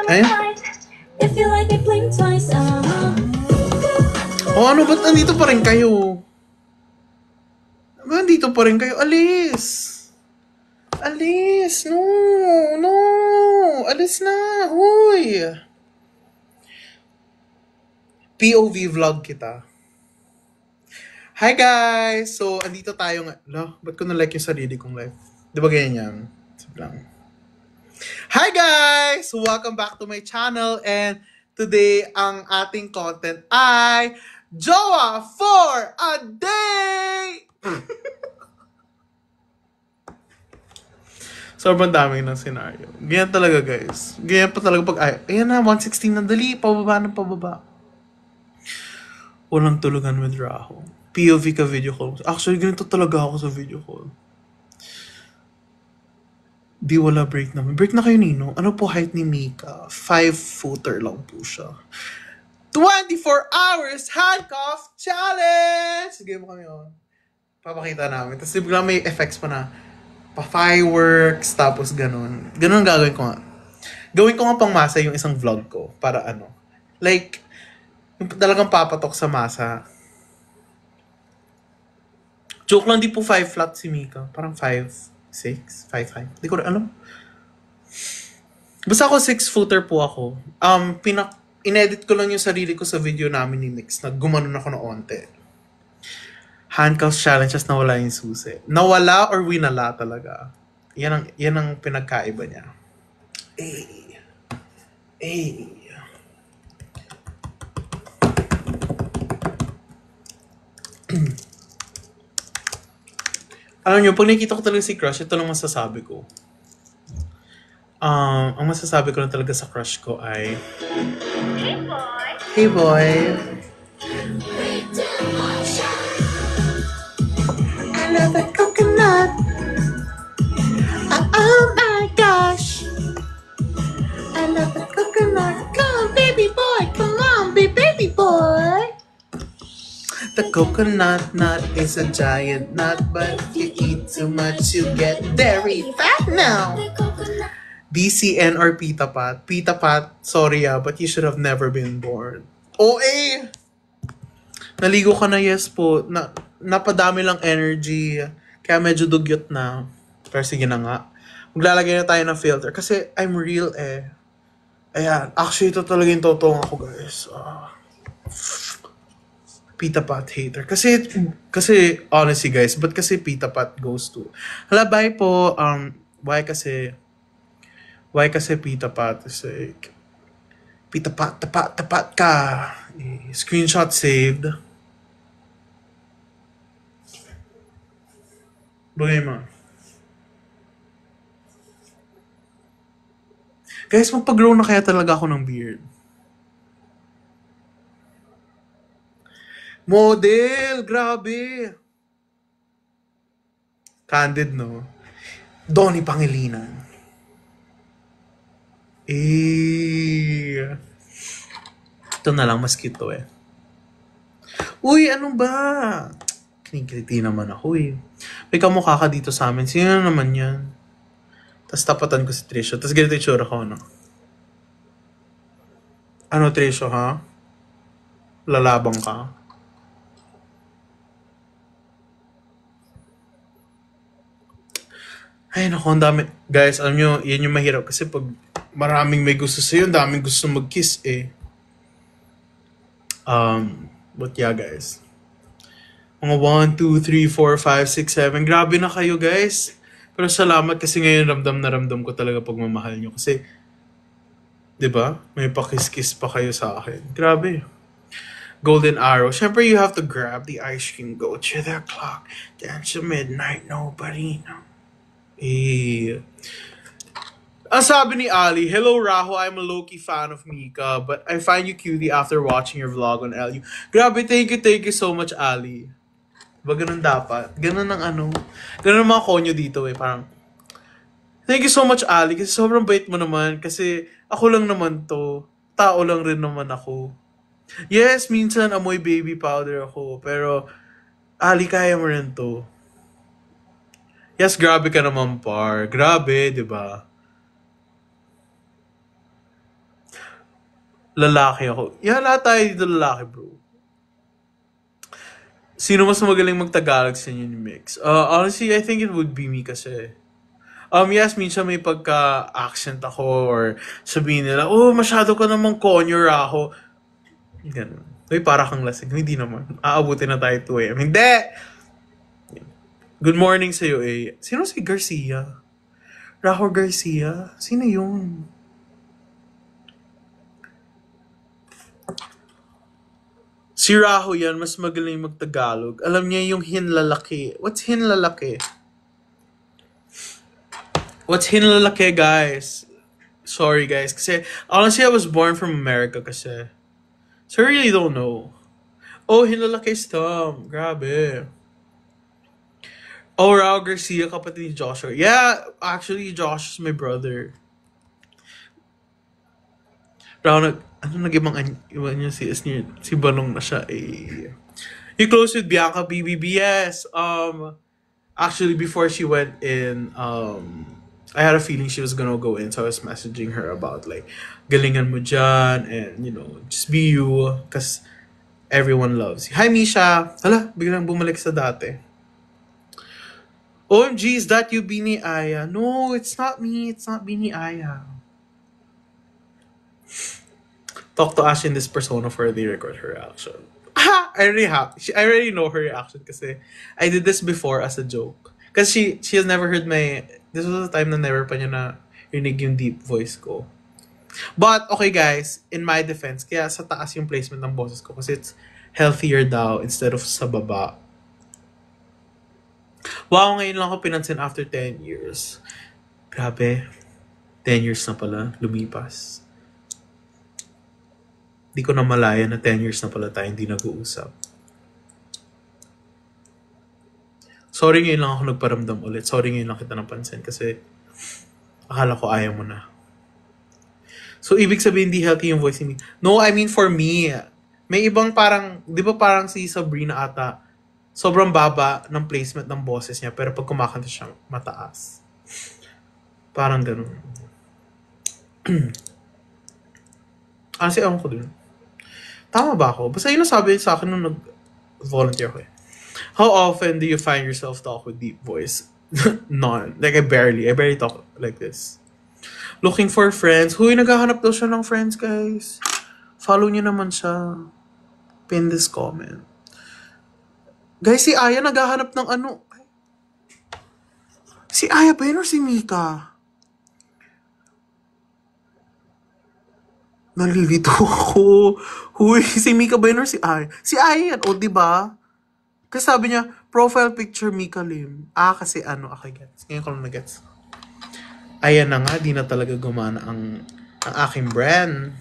Ayun. Oh, ano ba't nandito pa rin kayo? Ba't nandito pa rin kayo? Alis! Alis! No! No! Alis na! Huy! POV vlog kita. Hi guys! So, andito tayo nga. Ba't ko na-like yung sarili kong live? Di ba ganyan yan? Sabi lang. Hi guys! Welcome back to my channel and today ang ating content ay Jowa for a Day! Sobrang daming ng scenario. Ganyan talaga guys. Ganyan pa talaga pag ayan na, 116 na dali. Pababa ng pababa. Walang tulugan with Raho. POV ka video call. Actually, ganito talaga ako sa video call. Di wala break naman. Break na kayo, Nino. Ano po height ni Mika? 5-footer lang po siya. 24 hours handcuff challenge! Sige mo kami on. Papakita namin. Tapos bigla may effects pa na. Pa-fireworks, tapos ganun. Ganun gagawin ko nga. Gawin ko nga pang masa yung isang vlog ko. Para ano. Like, yung talagang papatok sa masa. Joke lang, di po 5 flat si Mika. Parang 5'6", 5'5". Di ko rin alam. Basta ako 6-footer po ako. In-edit ko lang yung sarili ko sa video namin ni Mix. Gumanon ako na onte. Handcuffs challenge, just nawala yung susi. Nawala or winala talaga. Yan ang pinagkaiba niya. Alam niyo, pag nakikita ko talaga si Crush, ito lang masasabi ko. Ang masasabi ko lang talaga sa crush ko ay... Hey boy! Hey boy! I love that coconut. Oh my gosh. I love that coconut. Come on, baby boy. Come on, baby boy. The coconut nut is a giant nut, but if you eat too much, you get very fat now. BCN or Pita Pat? Pita Pat, sorry but you should have never been born. OA! Naligo ka na, yes po. Napadami lang energy. Kaya medyo dugyot na. Pero sige na nga. Maglalagay na tayo ng filter. Kasi I'm real eh. Ayan. Actually, ito talaga yung totoo ako, guys. Pita Pat hater. Kasi honestly, guys, ba't kasi Pita Pat goes to? Hala, bye po. Why kasi Pita Pat is like, Pita Pat, tapat ka. Screenshot saved. Bagay mo. Guys, magpag-grow na kaya talaga ako ng beard. Model! Grabe! Candid, no? Donnie Pangilinan. Ito na lang, mas cute to eh. Uy, ano ba? Kinikiliti naman ako eh. May kamukha ka dito sa amin. Sino naman yan? Tapos tapatan ko si Trisho. Tapos ganito yung tsura ko, no? Ano, Trisho, ha? Lalabang ka? Ay, naku, ang dami. Guys, alam nyo, yan yung mahirap. Kasi pag maraming may gusto sa'yo, ang daming gusto mag-kiss eh. But yeah, guys. Mga 1, 2, 3, 4, 5, 6, 7. Grabe na kayo, guys. Pero salamat kasi ngayon ramdam na ramdam ko talaga pagmamahal nyo. Kasi, di ba? May pakis-kiss pa kayo sa akin. Grabe. Golden Arrow. Siyempre, you have to grab the ice cream, go to the clock, dance to midnight, nobody knows. Ang sabi ni Ali, hello Raho, I'm a low-key fan of Mika, but I find you cutie after watching your vlog on LU. Grabe, thank you so much, Ali. Diba ganun dapat? Ganun ang ganun ang mga konyo dito eh, parang, Thank you so much, Ali. Kasi sobrang bait mo naman. Kasi ako lang naman to. Tao lang rin naman ako. Yes, minsan amoy baby powder ako. Pero, Ali, kaya mo rin to. Yes, grabe ka naman, par. Grabe, di ba? Lalaki ako. Yeah, lahat tayo dito lalaki, bro. Sino mas magaling magtagalog sa inyo ni Mix? Honestly, I think it would be me kasi. Yes, minsan may pagka-accent ako or sabihin nila, oh, masyado ka namang conure ako. Ganun. Uy, para kang lasing. Hindi naman. Aabutin na tayo 2 a.m. Hindi! Good morning sa'yo, eh. Sino si Garcia? Raho Garcia? Sino yun? Si Raho yan, mas magaling magtagalog. Alam niya yung hinlalaki. What's hinlalaki? What's hinlalaki, guys? Sorry, guys. Kasi, honestly, I was born from America kasi. So, I really don't know. Oh, hinlalaki is Tom. Grabe. Oh, Raul Garcia, kapatid ni Joshua. Yeah, actually, Josh is my brother. Raul, nag-ibang niya si Balong na siya eh. You close with Bianca BBBS. Actually, before she went in, I had a feeling she was gonna go in, so I was messaging her about like, galingan mo dyan, and you know, just be you, cause everyone loves you. Hi, Misha! Hala, biglang bumalik sa dati. OMG, is that you, Bini Aya? No, it's not me. It's not Bini Aya. Talk to Ash in this persona for the record her reaction. I already know her reaction kasi I did this before as a joke. Because she has never heard my... This was the time na never pa niya na rinig yung deep voice ko. But, okay guys, in my defense, kaya sa taas yung placement ng boses ko kasi it's healthier daw instead of sa baba. Wow, ngayon lang ako pinansin after 10 years. Grabe. 10 years na pala, lumipas. Di ko na malaya na 10 years na pala tayo hindi nag-uusap. Sorry ngayon lang ako nagparamdam ulit. Sorry ngayon lang kita napansin kasi akala ko ayaw mo na. So, ibig sabihin hindi healthy yung voice ni... No, I mean for me. May ibang parang... Di ba parang si Sabrina ata, sobrang baba ng placement ng boses niya pero pag kumakanta siya, mataas. Parang ganun. Kasi ewan ko dun. Tama ba ako? Basta yun ang sabi sa akin nung nag-volunteer ko eh. How often do you find yourself talk with deep voice? None. Like I barely talk like this. Looking for friends. Huy, naghahanap daw siya ng friends, guys. Follow niyo naman siya. Pin this comment. Guys, si Aya naghahanap ng ano. Si Aya ba yun or si Mika? Nalilito ako. Huy, si Mika ba yun or si Aya? Si Aya yan, o diba? Kasi sabi niya, profile picture Mika Lim. Kasi ano, okay, gets. Ngayon ko lang na-gets. Ayan na nga, di na talaga gumana ang aking brand.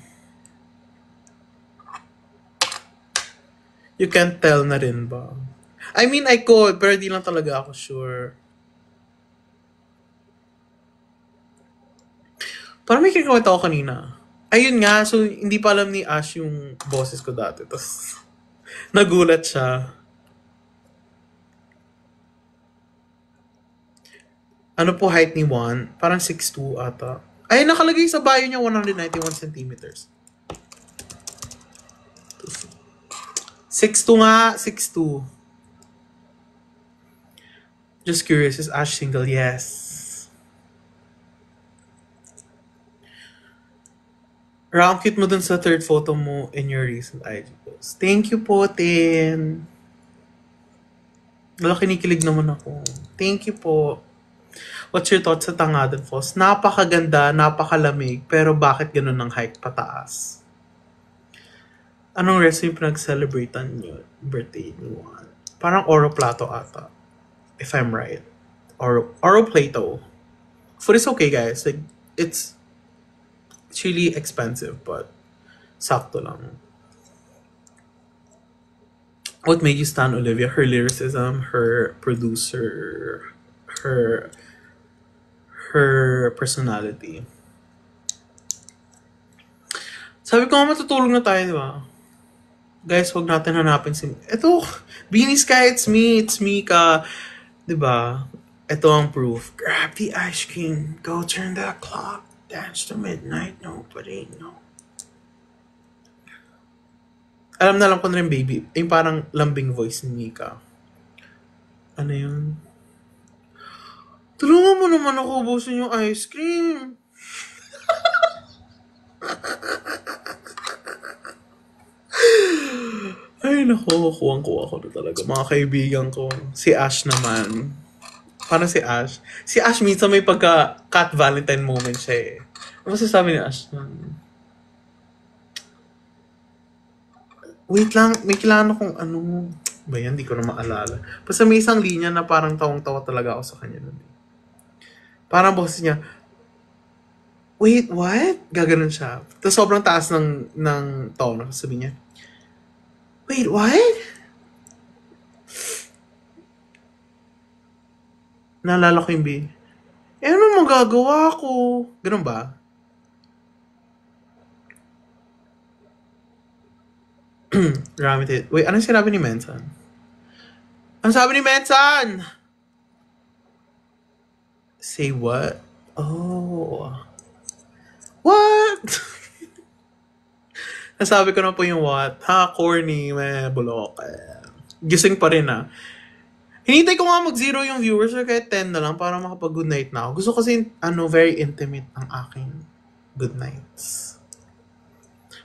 You can't tell na rin ba? I mean, I could, pero di lang talaga ako sure. Parang may kinakawit ako kanina. Ayun nga, so hindi pa alam ni Ash yung boses ko dati. Tapos, nagulat siya. Ano po height ni Juan? Parang 6'2 ata. Ay, nakalagay sa bio niya 191 centimeters. 6'2 nga, 6'2. Just curious, is Ash single? Yes. Round cute mo dun sa third photo mo in your recent IG post. Thank you po, Tin. Wala, kinikilig naman ako. Thank you po. What's your thoughts sa Tangadan Falls? Napakaganda, napakalamig, pero bakit ganun ang hike pataas? Anong recipe pinag-celebratean nyo? Birthday ni Juan? Parang Oro Plato ata. If I'm right. Oro Plato. Food is okay, guys. Like, it's really expensive, but sakto lang. What made you stand Olivia? Her lyricism, her producer, her her personality. Sabi ko nga matutulog na tayo, di ba? Guys, wag natin hanapin si... Ito, Beanie Sky, it's me ka. Di ba? Ito ang proof. Grab the ice cream. Go turn the clock. Dance to midnight. Nobody know. Alam na lang ko na rin, baby. Yung parang lambing voice ni Mika. Ano yun? Tulungan mo naman ako ubusin yung ice cream. Ay, naku. Kuwang-kuwa ko na talaga. Mga kaibigan ko. Si Ash naman. Paano si Ash? Si Ash minsan may pagka-Cat Valentine moment siya eh. Ano masasabi ni Ash? Wait lang, may kailangan akong ano ba yan? Hindi ko na maalala. Basta may isang linya na parang tawang-tawa talaga ako sa kanya nun. Parang boses niya, wait, what? Gaganon siya. Tapos sobrang taas ng tono. Sabi niya, wait, what? Naalala ko yung B. Ano magagawa ko? Ganun ba? Ramit it. Wait, anong sinabi ni Mensan? Anong sabi ni Mensan? Say what? Oh. What? Nasabi ko na po yung what. Ha, corny, may bulok. Gising pa rin ah. Hinintay ko nga mag-zero yung viewers or kahit 10 na lang para makapag-good night na ako. Gusto kasi, very intimate ang aking good nights.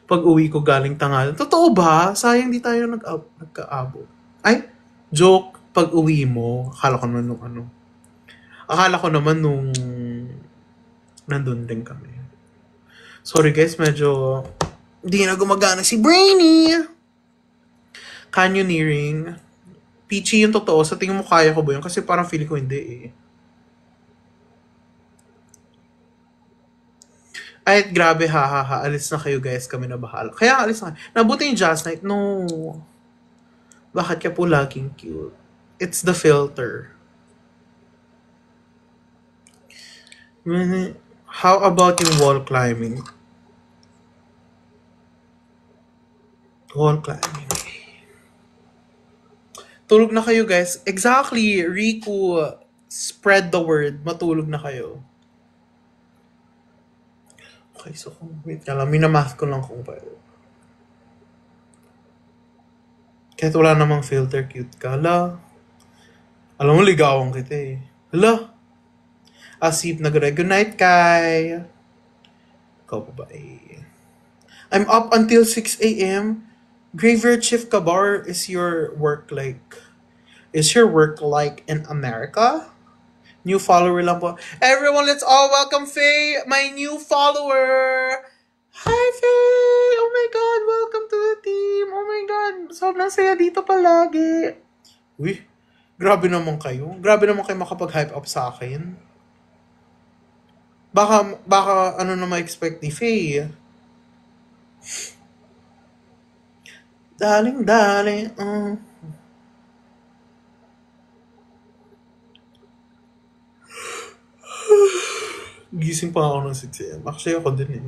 Pag uwi ko galing tanghali. Totoo ba? Sayang di tayo nagkaabot. Ay, joke. Pag uwi mo, akala ko naman nung nandun din kami. Sorry guys, medyo di na gumagana si Brainy. Canyoneering. Peachy yung totoo. Sa tingin mo kaya ko ba yun? Kasi parang feeling ko hindi eh. Ay, grabe, ha. Alis na kayo, guys. Kami na bahala. Kaya alis na kayo. Nabuti yung Jazz Night. No. Bakit ka po laging cute? It's the filter. How about yung wall climbing? Wall climbing. Tulog na kayo, guys. Exactly. Riku, spread the word. Matulog na kayo. Okay, so wait ka lang. Minamath ko lang kung pwede. Kahit wala namang filter, cute ka. Hala. Alam mo, ligawan kita eh. Hala. Asip na good night, Kai. Ikaw pa ba eh. I'm up until 6 a.m. Graveyard shift ka ba? Is your work like in America? New follower lang po. Everyone, let's all welcome Faye, my new follower. Hi, Faye! Oh my God, welcome to the team. Oh my God, sobrang saya dito palagi. Uy, grabe naman kayo. Grabe naman kayo makapag-hype up sa akin. Baka ano na ma-expect ni Faye. Darling. Gising pa ako ng 6 a.m. Actually, ako din eh.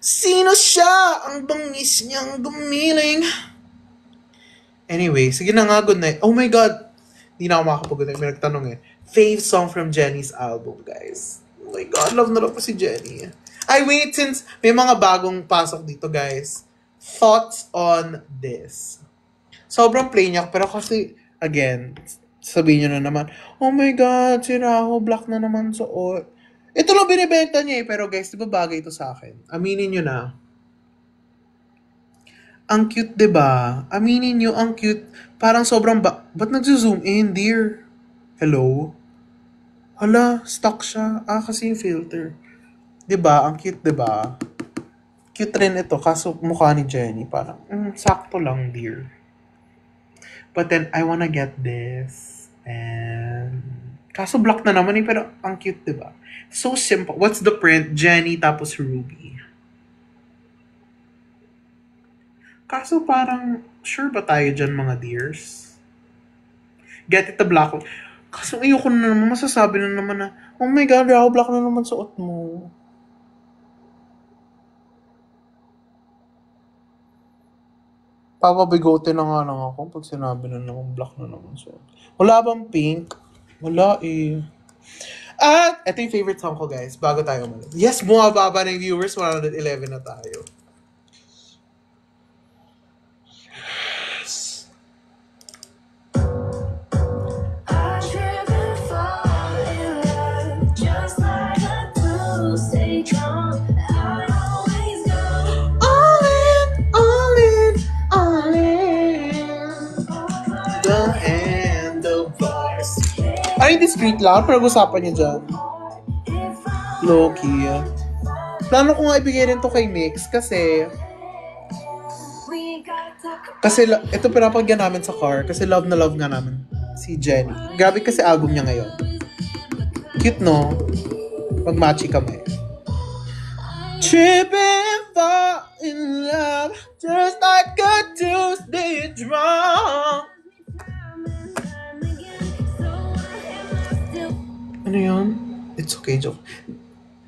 Sino siya? Ang bangis niyang gumiling. Anyway, sige na nga, good night. Oh my God! Hindi na ako makakapag-good night. May nagtanong eh. Fave song from Jenny's album, guys. Oh my God, love na love ko si Jenny. Ay, wait, since may mga bagong pasok dito, guys. Thoughts on this. Sobrang plain niya, pero kasi, again, sabihin nyo na naman, oh my God, si Raho, black na naman suot. Ito lang binibenta niya eh, pero guys, di ba bagay ito sa akin? Aminin nyo na. Ang cute, di ba? Aminin nyo, ang cute. Parang sobrang ba't nagzo-zoom in, dear? Hello? Hala, stuck siya. Kasi yung filter. Di ba? Ang cute, di ba? Cute rin ito, kaso mukha ni Jenny. Parang, sakto lang, dear. But then, I wanna get this. And kaso black na naman eh, pero ang cute, diba? So simple. What's the print? Jenny tapos Ruby. Kaso parang, sure ba tayo dyan mga dears? Get it the black one. Kasi ayoko na naman, masasabi na naman na, oh my God, Raho Black na naman suot mo. Papabigote na nga lang ako pag sinabi na naman black na naman suot. Wala bang pink? Wala eh. At ito yung favorite song ko guys, bago tayo umalis. Yes, bumababa na yung viewers, 111 na tayo. Ay, discreet lang. Pinag-usapan niya dyan. Low-key. Plano ko nga ibigay rin to kay Mix kasi ito pinapagyan namin sa car kasi love na love nga namin si Jenny. Grabe kasi album niya ngayon. Cute, no? Mag-matchy kami. Tripping, fall in love just like a Tuesday drunk. Ano yun? It's okay, joke.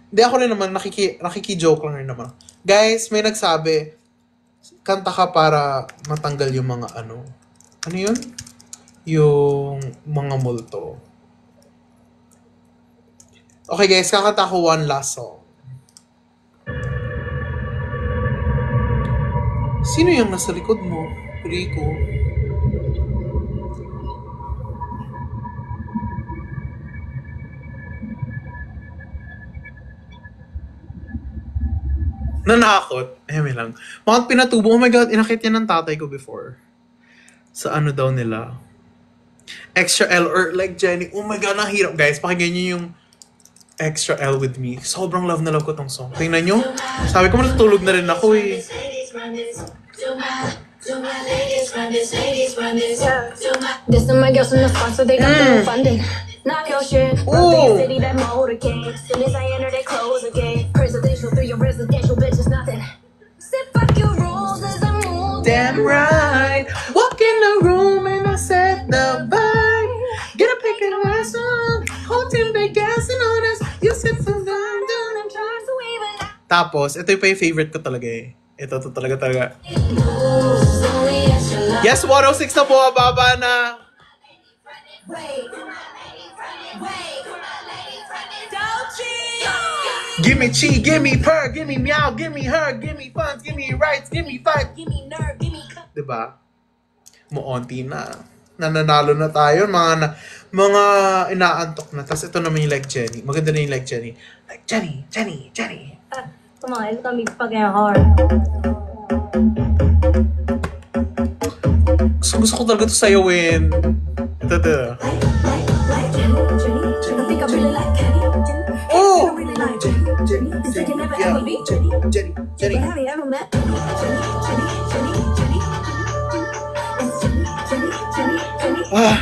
Hindi ako rin naman, nakiki-joke lang rin naman. Guys, may nagsabi, kanta ka para matanggal yung mga ano. Ano yun? Yung mga multo. Okay guys, kakanta ko one last song. Sino yung nasa likod mo? Rico. Nanakot. May lang. Mga pinatubo. Oh my God, inakit yan ng tatay ko before. Sa ano daw nila. Extra L or like Jenny. Oh my God, nahirap guys. Pakinggan nyo yung Extra L with me. Sobrang love na love ko tong song. Tingnan nyo. Sabi ko matutulog na rin ako eh. This is my girls from the sponsor, they got them funding. Knock your shit, run through your city, that motorcade. Soon as I enter, they close the gate. Presidential through your residential, bitch, is nothing. Sit back your rules as I move. Damn right. Walk in the room and I set the vibe. Get a pick and a song. Whole team, they gassing on us. You sit some down, down and try to even. Tapos, ito yung pa yung favorite ko talaga eh. Ito talaga. Yes, 106 na po, baba na. Give me chi, give me purr, give me meow, give me her, give me funds, give me rights, give me fight, give me nerve, give me... Diba? Muonti na. Nananalo na tayo. Mga inaantok na. Tapos ito naman yung like Jenny. Maganda na yung like Jenny. Like Jenny. Come on, it's gonna be fucking hard. Gusto ko talaga ito sayawin. Ito. Oh! Jenny.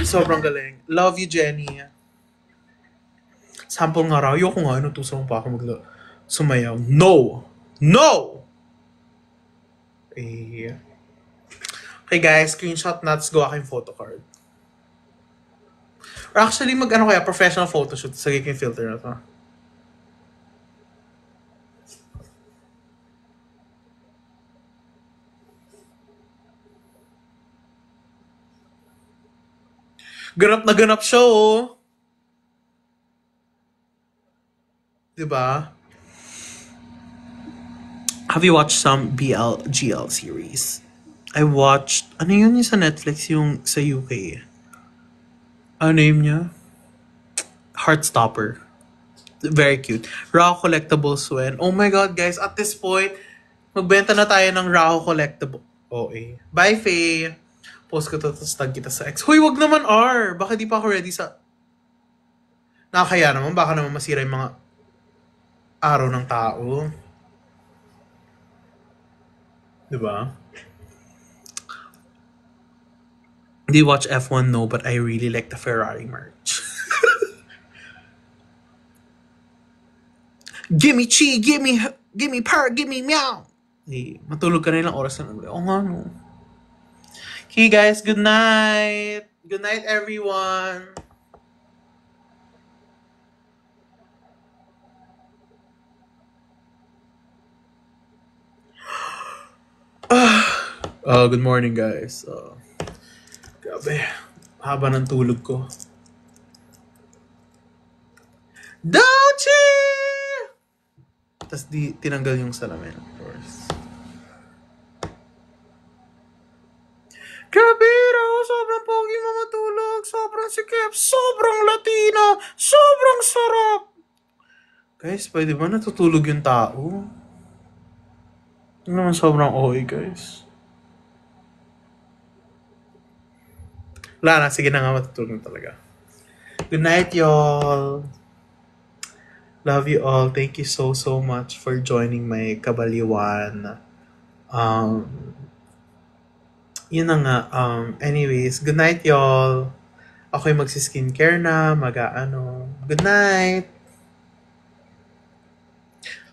Sobrang galing. Love you, Jenny. Sample nga raw. Ayoko nga, inutusan pa ako sumayaw. No! Okay guys, screenshot nuts go aking photo card. Or actually, professional photoshoot sa giging filter na to. Ganap na ganap siya, oh. Diba? Have you watched some BLGL series? I watched, ano yun yung sa Netflix, yung sa UK? Ano name niya? Heartstopper. Very cute. Raw collectibles when. Oh my God, guys, at this point, magbenta na tayo ng Raw collectible. Okay. Bye, Faye. Post ko to, tapos tag kita sa ex. Huy, wag naman R. Baka di pa ako ready sa... Nakakaya naman, baka naman masira yung mga araw ng tao. Diba? Do you watch F1? No, but I really like the Ferrari merch. Gimme chi, gimme purr, gimme meow. Hey, matulog ka na ilang oras na. Oo nga, no. Okay, guys, good night. Good night, everyone. Good morning, guys. Grabe. Haba ng tulog ko. Dauchi! Tapos tinanggal yung salamin, of course. Grabe raw, sobrang pogi mo matulog, sobrang sikip, sobrang Latina, sobrang sarap. Guys, pwede ba natutulog yung tao? Ano naman sobrang OA, guys. Wala na, sige na nga, matutulog talaga. Good night, y'all. Love you all. Thank you so much for joining my kabaliwan. Yun na nga. Anyways, good night, y'all. Ako'y magsi-skincare na, Good night.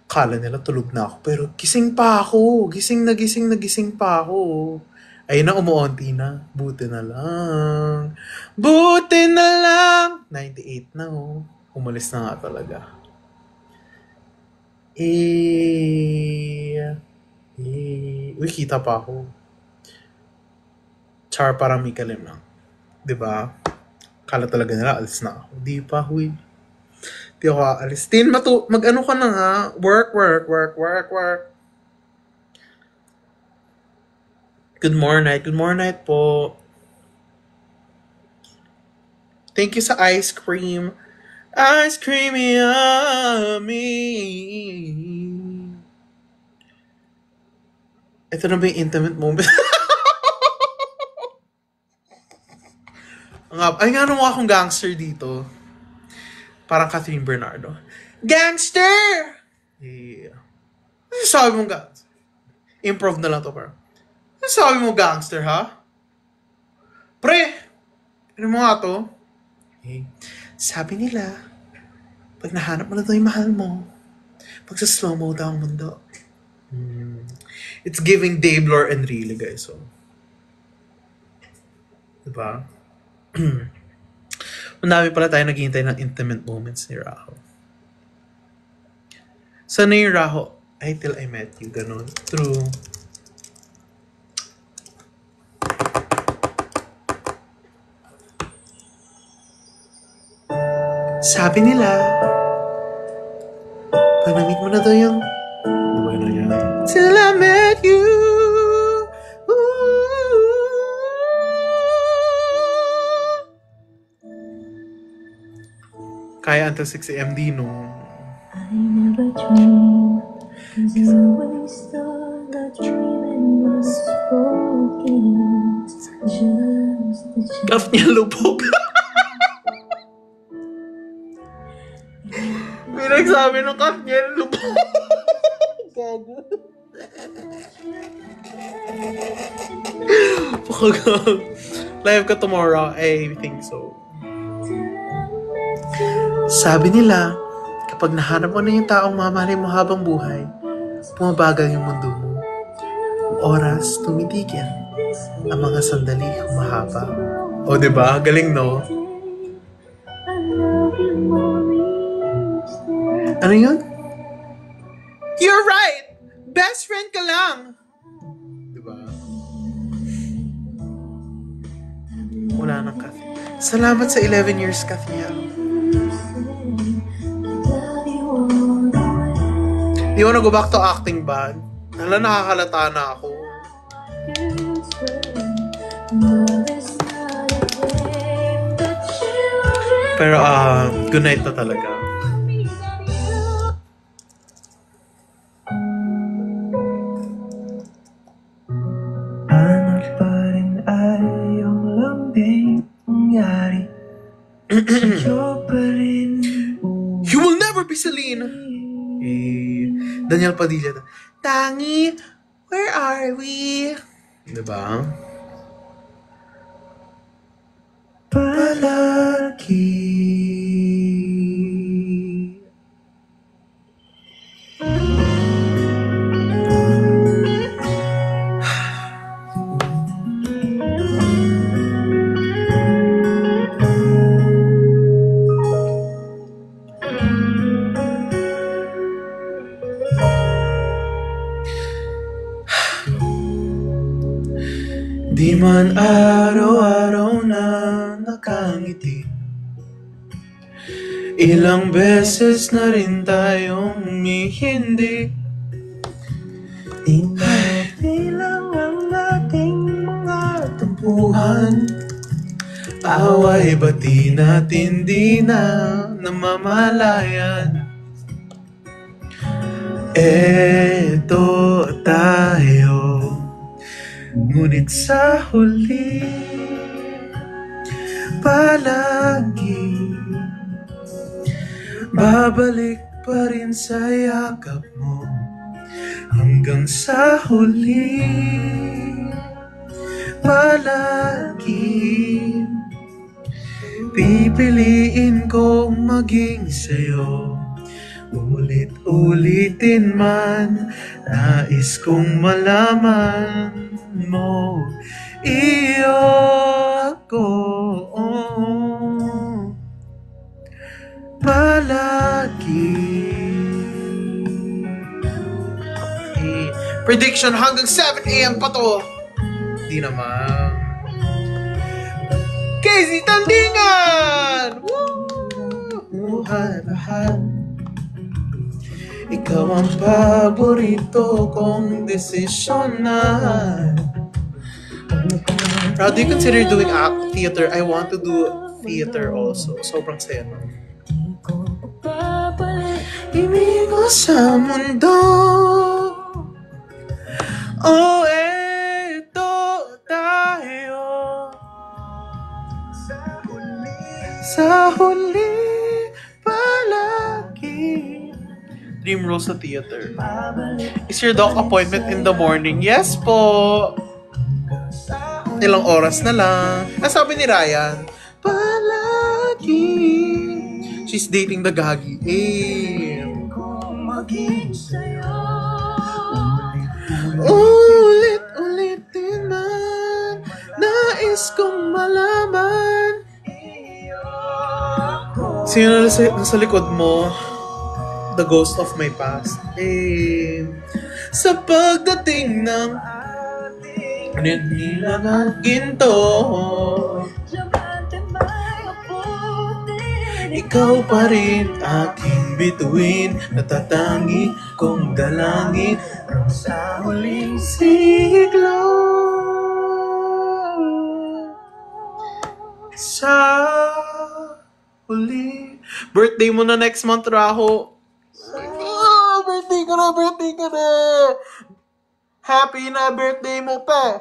Kala nila tulog na ako, pero gising pa ako. Gising pa ako. Ayun na, umuunti na. Buti na lang. 98 na, oh. Umalis na nga talaga. Uy, kita pa ako. Char, parang may kalim lang. Diba? Kala talaga nila, alis na ako. Di pa, huy. Di ako aalis. Mag-ano ka na nga. Work. Good morning po. Thank you sa ice cream. Ice cream yummy. Ito na ba yung intimate moment? Ay nga nung akong gangster dito. Parang Catherine Bernardo. Gangster! Yeah. Ano sabi mong gangster? Improv na lang to, parang. Ano sabi mo gangster, ha? Pre! Ano mo nga to? Okay. Sabi nila, pag nahanap mo na daw yung mahal mo, pag sa slow mo daw ang mundo. It's giving Dave Lore and really, guys. So. Diba? Madami pala tayo naghihintay ng intimate moments ni Raho. Sana yung Raho, till I met you, ganun. True. Sabi nila, pag na-meet mo na daw yung, till I met you. Kaya until 6 a.m. din, no? I never dreamed, 'cause I always thought that dreaming was spoken. Just the chance. Gaf niya lupog. May nagsabi ng kaf niya lupog. Gago. Pakagang. Live ka tomorrow, I think so. Sabi nila, kapag nahanap mo na yung taong mamahalin mo habang buhay, bumabagal yung mundo mo. Ang oras, tumitigil. Ang mga sandali, humahaba. O, diba? Galing, no? Ano yun? You're right! Best friend ka lang! Diba? Wala nang Kathy. Salamat sa 11 years, Kathy. Di ko na go back to acting ba? Hala, nakakalata na ako. Pero, good night na talaga. Ano pa rin ay yung lambing nangyari? Sa'yo pa rin. You will never be Celine! Daniel Padilla. Tangi, where are we? Diba? Palagi. atin. Ilang beses na rin tayong humihindi. Bilang ang ating mga tampuhan. Away bati natin di na namamalayan. Eto tayo, ngunit sa huli palagi babalik pa rin sa yakap mo. Hanggang sa huli palagi pipiliin kong maging sa'yo. Ulit-ulitin man, nais kong malaman mo, iyo ako palagi. Okay. Prediction hanggang 7 a.m. pa to. Di naman. Casey Tandingan! Woo! Mahal. Ikaw ang paborito kong desisyon na. How do you consider doing theater? I want to do theater also. Sobrang saya no? Ibig ko sa mundo. Oh, eto tayo. Sa huli palagi. Dream role sa theater. Is your doc appointment in the morning? Yes po. Ilang oras na lang. Sabi ni Ryan, palagi. She's dating the Gagi. Ulit-ulitin man, nais kong malaman. Sino nasa likod mo? The ghost of my past. Sa pagdating ng nila ng ginto, ikaw pa rin aking bituin, natatangi kong dalangin sa huling siglo. Sa huli. Birthday mo na next month, Raho. Birthday ka na. Happy na birthday mo pa.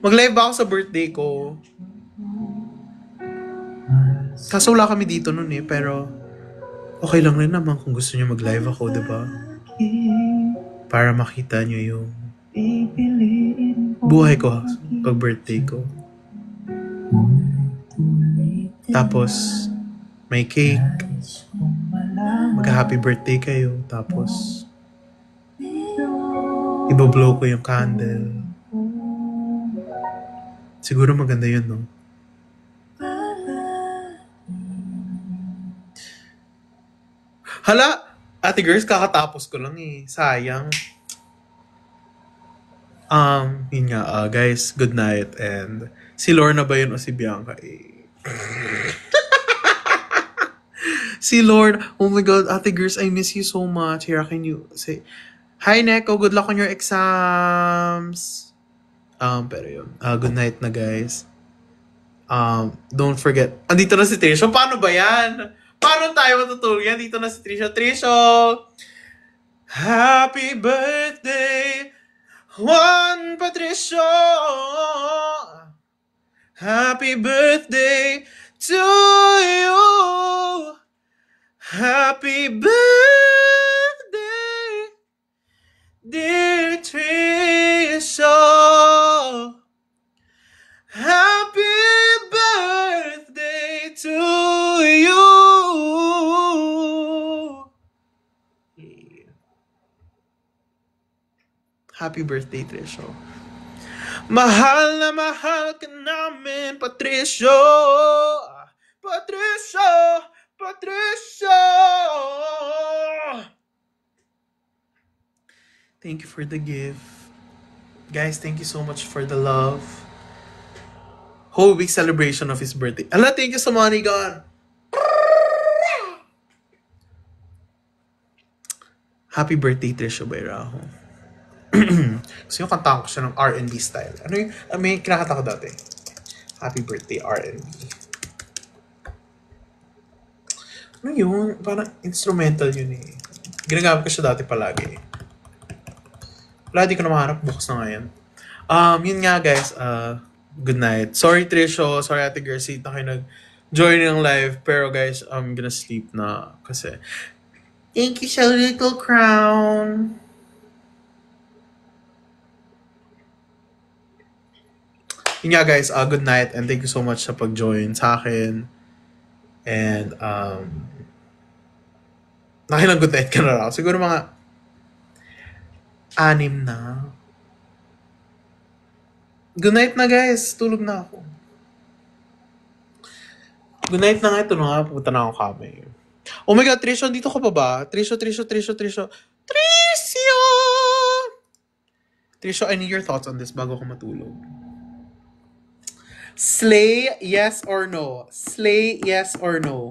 Mag-live ba ako sa birthday ko? Kaso wala kami dito nun pero okay lang rin naman kung gusto niyo mag-live ako, diba? Para makita niyo yung buhay ko pag birthday ko. Tapos may cake, mag-happy birthday kayo, tapos ibablow ko yung candle. Siguro maganda yun, no? Hala! Ate girls, kakatapos ko lang sayang. Yun nga, guys, good night. And si Lorna ba yun o si Bianca? Si Lord, oh my God, Ate girls, I miss you so much. Here, can you say, hi Neko, good luck on your exams. Pero yun, good night na guys. Don't forget, andito na si Trisha. Paano ba yan? Paano tayo matutulog yan? Dito na si Trisha. Trisha! Happy birthday, Juan Patricio! Happy birthday to you! Happy birthday, dear Trisha. Happy birthday to you. Happy birthday, Trisha. Mahal na mahal ka namin, Patricio. Patricio. Thank you for the gift. Guys, thank you so much for the love. whole week celebration of his birthday. Ala, thank you so much, God. Happy birthday, Trisha Bayraho. Kasi yung kantahan ko siya ng R&B style. Ano yung, may kinakanta ko dati. Happy birthday, R&B. Ano yun? Parang instrumental yun eh. Ginagamit ko siya dati palagi. Wala, di ko na maharap. Bukas na ngayon. Yun nga guys. Good night. Sorry Trisho. Sorry Ate Gersie. Na kayo nag-join ng live. Pero guys, I'm gonna sleep na. Kasi, thank you, Shelly Little Crown. Yun nga guys, good night and thank you so much sa pag-join sa akin. And, nakilang good night ka na raw. Siguro mga 6 na. Good night na guys. Tulog na ako. Good night na nga. Ito na nga. Pupunta na ako kami. Oh my God, Trisho, dito ka pa ba? Trisho. Trisho, I need your thoughts on this bago ako matulog. Slay, yes or no? Slay, yes or no?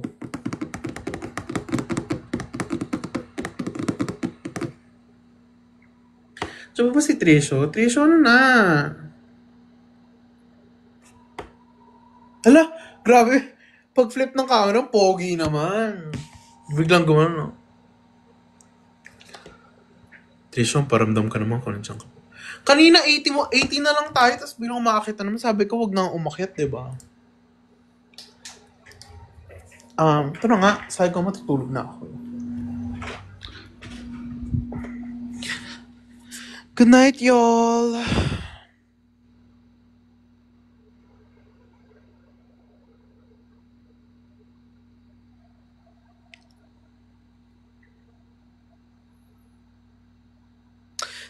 Diba ba si Trisho? Trisho, ano na? Hala, grabe. Pag-flip ng camera, pogi naman. Biglang gumano, no? Trisho, paramdam ka naman kung nandiyan ka. Kanina 80 na lang tayo, tapos bilang umakit na naman, sabi ko, wag na umakyat, diba? Ito na nga, sabi ko, matutulog na ako. Good night, y'all!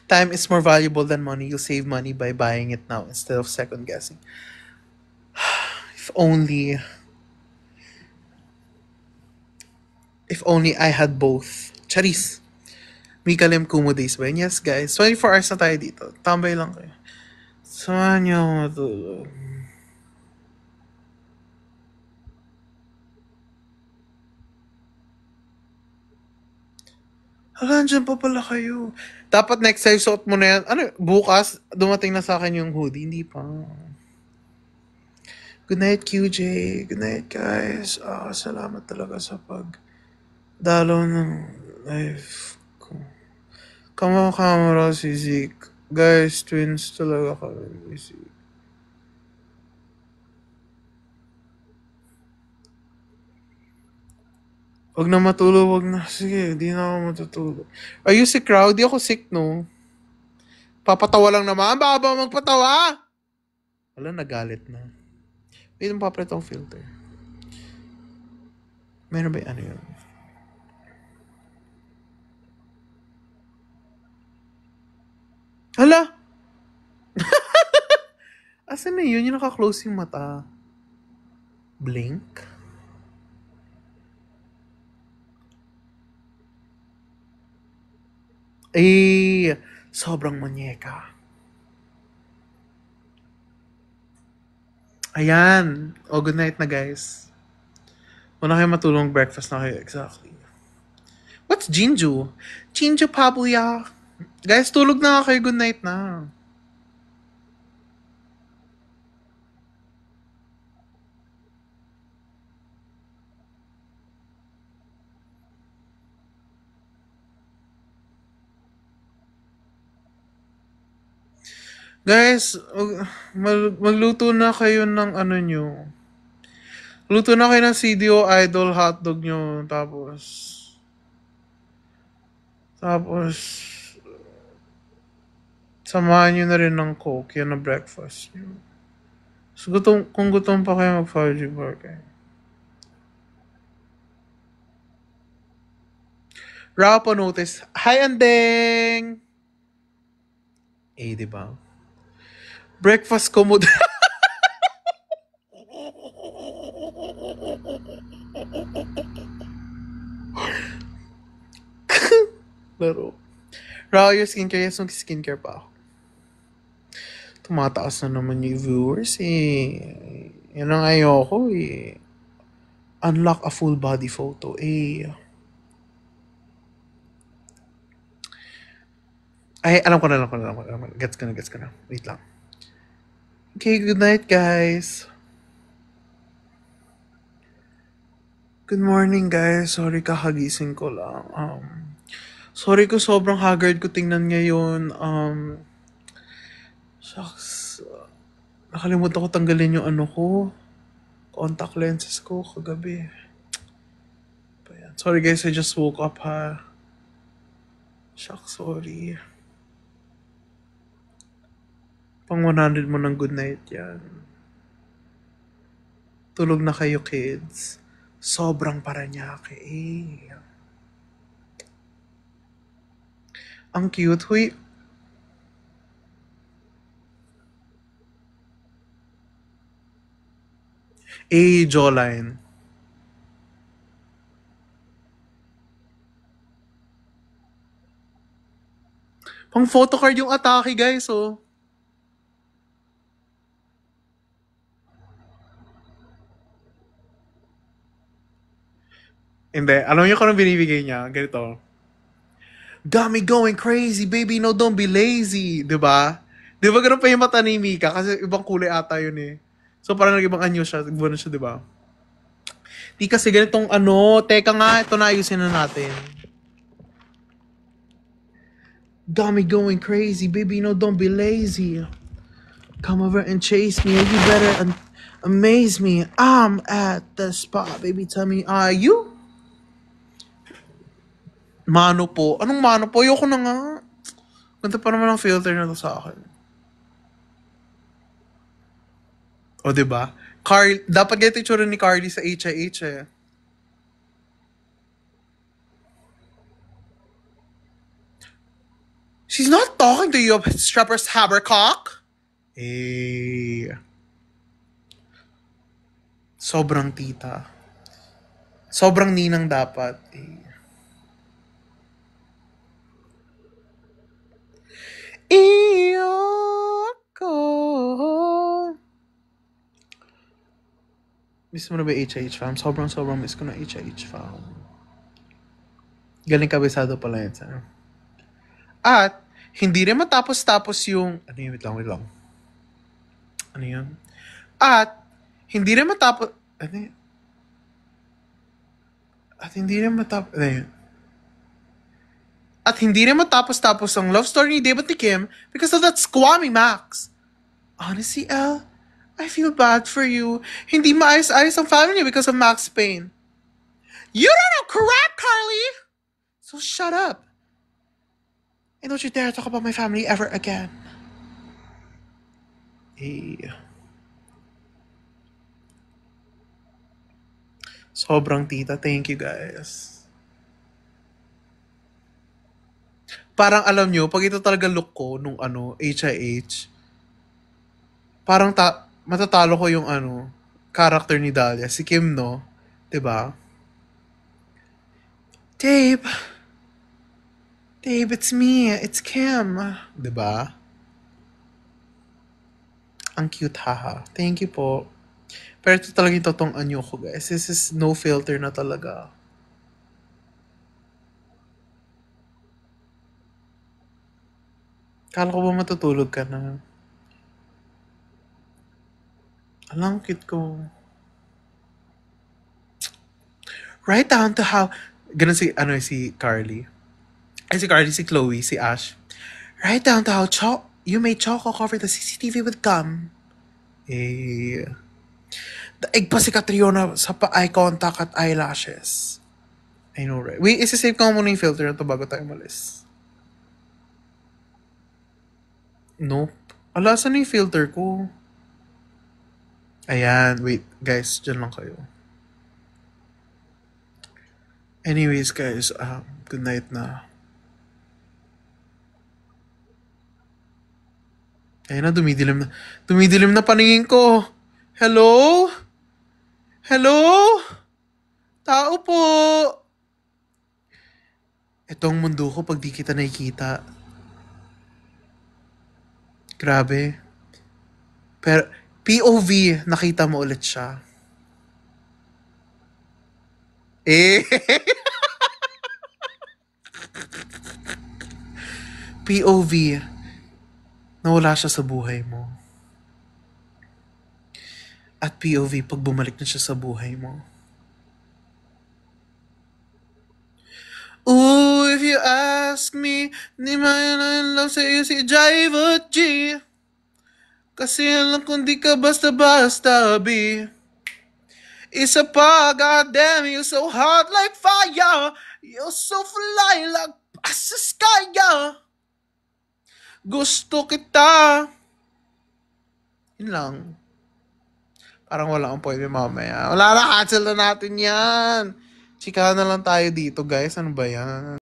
Time is more valuable than money. You'll save money by buying it now instead of second guessing. If only I had both. Charis. Mika Lim Kumu days ba yun? Yes, guys. 24 hours na tayo dito. Tambay lang kayo. Saan niyo ako matulog? Hala, andyan pa pala kayo. Dapat next time suot mo na yan. Ano, bukas, dumating na sa akin yung hoodie. Hindi pa. Good night, QJ. Good night, guys. Salamat talaga sa pagdalaw ng life ko. Kamera si Zeke. Guys, twins talaga kami. Zeke. Wag na matulog, wag na. Sige, di na ako matutulog. Are you sick, crowd? Di ako sick, no? Papatawa lang naman. Baka ba magpatawa? Wala, nagalit na. Wait, papalit ang filter. Meron ba ano yun? Hala! Asan na yun? Yung naka-close yung mata. Blink? Eh, sobrang manyeka. Ayan. Good night na, guys. Wala kayo matulong, breakfast na kayo. Exactly. What's Jinju? Jinju Pabuya. Guys, tulog na kayo. Good night na. Guys, magluto na kayo ng ano nyo. Luto na kayo ng CDO Idol hotdog nyo. Tapos, samahan nyo na rin ng Coke. Yan na breakfast nyo. So, kung gutom pa kayo, mag-5G bar kayo. Rapo notice. Hi, Andeng! Diba? Breakfast ko mo. Laro. Raw, your skincare. Yes, mag-skincare pa ako. Tumataas na naman yung viewers eh. Yan ang ayoko eh. Unlock a full body photo. Eh. Ay, alam ko na. Gets ko na. Wait lang. Okay, good night, guys. Good morning, guys. Sorry, kakagising ko lang. Sorry ko sobrang haggard ko tingnan ngayon. Shucks. Nakalimutan ko tanggalin yung contact lenses ko kagabi. Sorry guys, I just woke up ha. Shucks, sorry. Pang 100 mo ng good night yan. Tulog na kayo, kids. Sobrang paranyake eh. Ang cute. Huy. Jawline. Pang photocard yung atake, guys, oh. Hindi. Alam niyo kung anong binibigay niya? Ganito. Got me going crazy, baby. No, don't be lazy. Diba? Di ba ganun pa yung mata ni Mika? Kasi ibang kulay ata yun eh. So parang nag-ibang anyo siya. Iba na siya, diba? Di kasi ganitong teka nga, ito na ayusin na natin. Got me going crazy, baby. No, don't be lazy. Come over and chase me. You better amaze me. I'm at the spot, baby. Tell me, are you? Mano po. Anong mano po? Ayoko na nga. Ganda pa naman ang filter na to sa akin. O, diba? Dapat ganito yung tsura ni Carly sa HIH eh. She's not talking to you, Streppers Habercock. Eh. Sobrang tita. Sobrang ninang dapat. Eh. Iyoko. Miss mo na ba HIH fam? Sobrang miss ko na HIH fam. Galing kabisado pala yun sa. At, hindi rin matapos-tapos yung... Ano yun? Wait lang. Ano yun? At, hindi rin matapos... Ano yun? At hindi rin matapos... Ano yun? At hindi rin matapos-tapos ang love story ni David ni Kim because of that squammy Max. Honestly, Elle, I feel bad for you. Hindi maayos-ayos ang family because of Max Payne. You don't know crap, Carly! So shut up. And don't you dare talk about my family ever again. Hey. Sobrang tita. Thank you, guys. Parang alam nyo, pag ito talaga look ko nung HIH, parang matatalo ko yung character ni Dahlia. Si Kim, no? Diba? Dave, it's me. It's Kim. Diba? Ang cute, haha. Thank you po. Pero ito talaga yung totoong anyo ko, guys. This is no filter na talaga. Kala ko ba matutulog ka na? Alang cute ko. Right down to how... Ganun si Carly. Ay, si Carly, si Chloe, si Ash. Right down to how you made Choco cover the CCTV with gum. Eh... Daig pa si Catriona sa eye contact at eyelashes. I know, right? Wait, isa-save ko muna yung filter na to bago tayo malis. Nope. Ala, saan yung filter ko? Ayan. Wait, guys. Diyan lang kayo. Anyways, guys. Good night na. Ayan na, dumidilim na. Dumidilim na paningin ko. Hello? Hello? Tao po. Itong mundo ko pag di kita nakikita. Grabe. Pero, POV, nakita mo ulit siya. Eh. POV, nawala siya sa buhay mo. At POV, pag bumalik na siya sa buhay mo. Ooh, if you ask me, di man in love sa'yo si Jive G. Kasi alam kong di ka basta-basta, B. Isa pa, goddamn, you're so hot like fire. You're so fly like sa sky, yeah. Gusto kita. Yun lang. Parang wala akong pwede mamaya. Wala na, cancel na natin yan. Chika na lang tayo dito, guys. Ano ba yan?